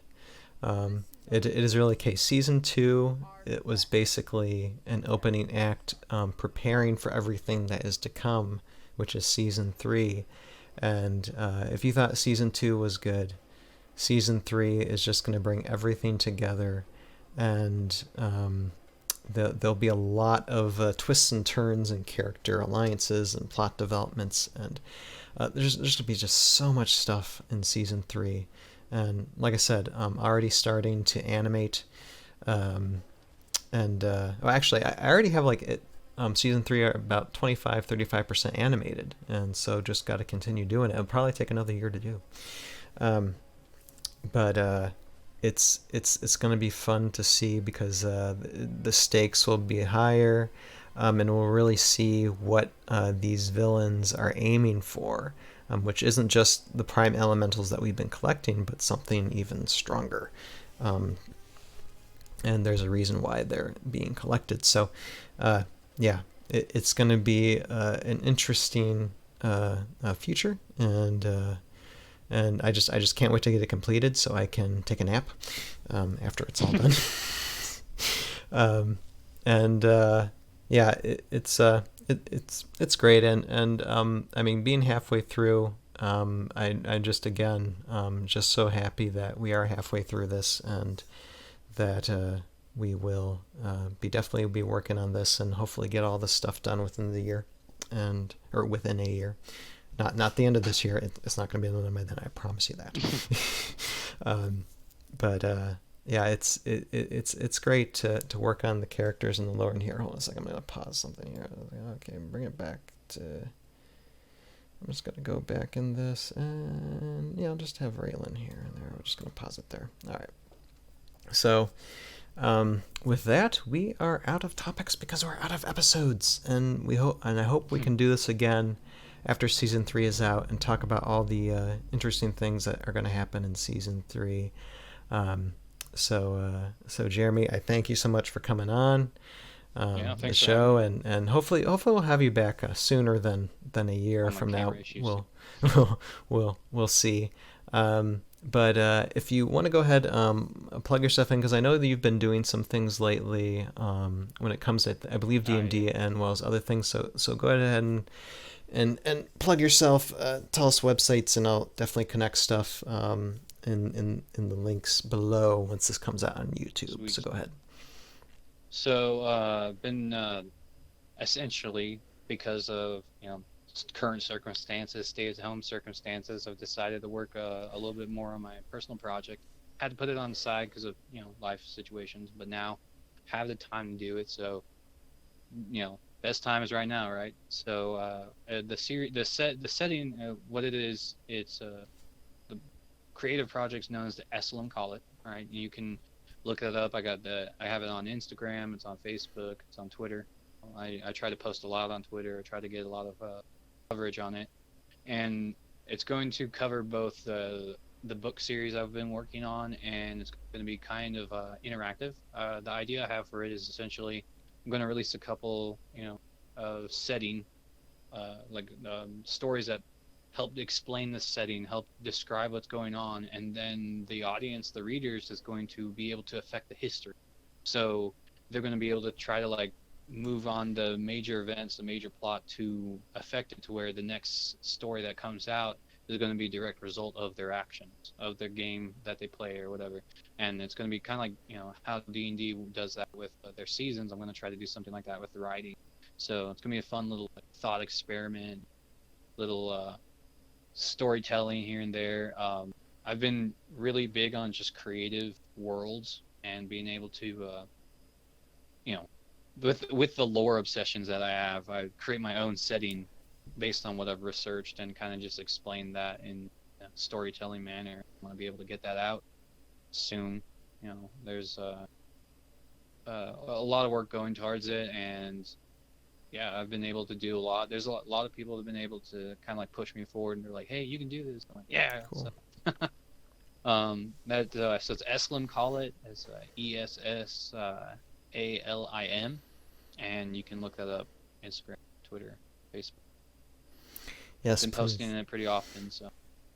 It is really case. Season 2, it was basically an opening act, preparing for everything that is to come, which is season 3. And if you thought season 2 was good, season 3 is just going to bring everything together, and there'll be a lot of twists and turns and character alliances and plot developments, and there's going to be just so much stuff in season 3. And like I said, I'm already starting to animate, um, and well, actually, I already have like it. Season 3 are about 25-35% animated, and so just got to continue doing it. It'll probably take another year to do. Um, but it's going to be fun to see because the stakes will be higher, and we'll really see what these villains are aiming for, which isn't just the prime elementals that we've been collecting, but something even stronger. Um, and there's a reason why they're being collected. So, yeah, it's going to be an interesting future, and I just can't wait to get it completed so I can take a nap after it's all done. um, and yeah, it's great, and I mean, being halfway through, I just again just so happy that we are halfway through this, and that we will definitely be working on this and hopefully get all this stuff done within the year, and or within a year. Not the end of this year. It's not going to be done by then. I promise you that. um, but yeah, it's great to work on the characters in the lore. And here, hold on a second. I'm going to pause something here. Okay, bring it back to. I'm just going to go back in this, and yeah, I'll just have Raylan here and there. We're just going to pause it there. All right. So, with that, we are out of topics because we're out of episodes, and I hope we can do this again after season 3 is out and talk about all the interesting things that are going to happen in season 3. Um, so Jeremy, I thank you so much for coming on Yeah, the thanks for having show, me. and hopefully we'll have you back sooner than a year On my from now. camera issues. We'll we'll see. But if you want to go ahead, plug your stuff in, because I know that you've been doing some things lately when it comes to, I believe, D Oh and yeah. D and well as other things. So go ahead and plug yourself. Tell us websites, and I'll definitely connect stuff in the links below once this comes out on YouTube. So Sweet. go ahead. So, been essentially because of current circumstances, stay-at-home circumstances, I've decided to work a little bit more on my personal project. Had to put it on the side because of life situations, but now have the time to do it. So best time is right now, right? So the series, the setting, what it is, it's the creative project's known as the Eslam Call it. All right, you can look it up. I have it on Instagram. It's on Facebook. It's on Twitter. I try to post a lot on Twitter. I try to get a lot of coverage on it, and it's going to cover both the book series I've been working on, and it's going to be kind of interactive. The idea I have for it is essentially I'm going to release a couple, setting, stories that help explain the setting, help describe what's going on, and then the audience, the readers, is going to be able to affect the history. So they're going to be able to try to move on the major events, the major plot to affect it to where the next story that comes out is going to be a direct result of their actions, of their game that they play or whatever. And it's going to be kind of like, how D&D does that with their seasons. I'm going to try to do something like that with the writing. So it's going to be a fun little thought experiment, little storytelling here and there. I've been really big on just creative worlds and being able to, you know, with the lore obsessions that I have, I create my own setting based on what I've researched and kind of just explain that in a storytelling manner. I want to be able to get that out soon. There's a lot of work going towards it, and yeah, I've been able to do a lot. There's a lot of people that have been able to kind of push me forward, and they're like, "Hey, you can do this." I'm like, "Yeah." So, Cool. that so it's Eslim Call it. It's ESSALIM, and you can look that up. Instagram, Twitter, Facebook. Yes, Been posting please. it pretty often, so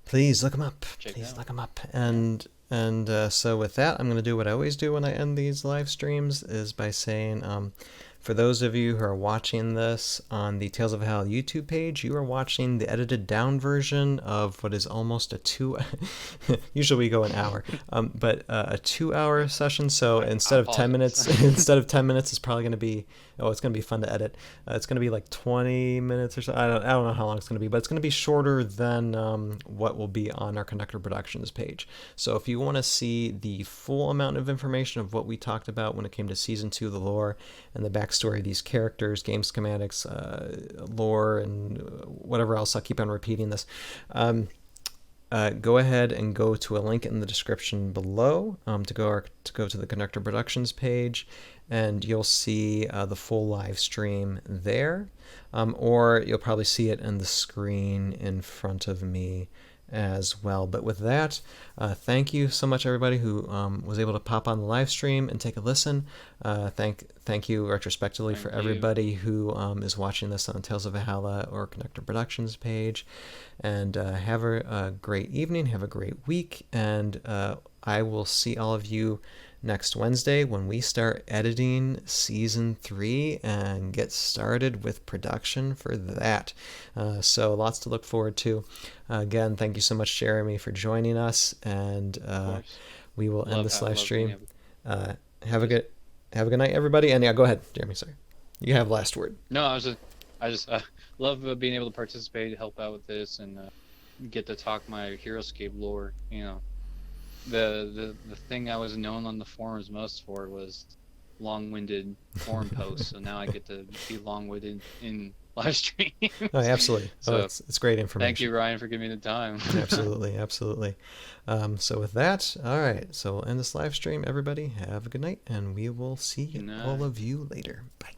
Please look them up. check it Please out. look them up. Yeah. And so with that, I'm going to do what I always do when I end these live streams is by saying, for those of you who are watching this on the Tales of Valhalla YouTube page, you are watching the edited down version of what is almost a two. Usually we go an hour, but a 2 hour session. So I instead of 10 minutes, apologize. instead of 10 minutes, it's probably going to be. Oh, it's going to be fun to edit. It's going to be like 20 minutes or so. I don't know how long it's going to be, but it's going to be shorter than what will be on our Conductor Productions page. So if you want to see the full amount of information of what we talked about when it came to Season 2, the lore, and the backstory of these characters, game schematics, lore, and whatever else, I'll keep on repeating this. Go ahead and go to a link in the description below to go to the Conductor Productions page, and you'll see the full live stream there, or you'll probably see it in the screen in front of me as well. But with that, thank you so much, everybody who was able to pop on the live stream and take a listen. Thank you retrospectively for Thank you. everybody who is watching this on Tales of Valhalla or Conductor Productions page. And have a great evening, have a great week, and I will see all of you next Wednesday when we start editing Season 3 and get started with production for that. So lots to look forward to. Again, thank you so much, Jeremy, for joining us, and Of course. we will end this live Love being stream. able. Have a Yes. good night, everybody. And yeah, go ahead, Jeremy. Sorry, you have last word. No, I just love being able to participate, help out with this, and get to talk my Heroscape lore. The thing I was known on the forums most for was long-winded forum posts. So now I get to be long-winded in live streams. Oh, absolutely. Oh, So it's great thank you, information. Ryan, for giving me the time. Absolutely, absolutely. So with that, all right. So we'll end this live stream. Everybody, have a good night, and we will see Good all night. of you later. Bye.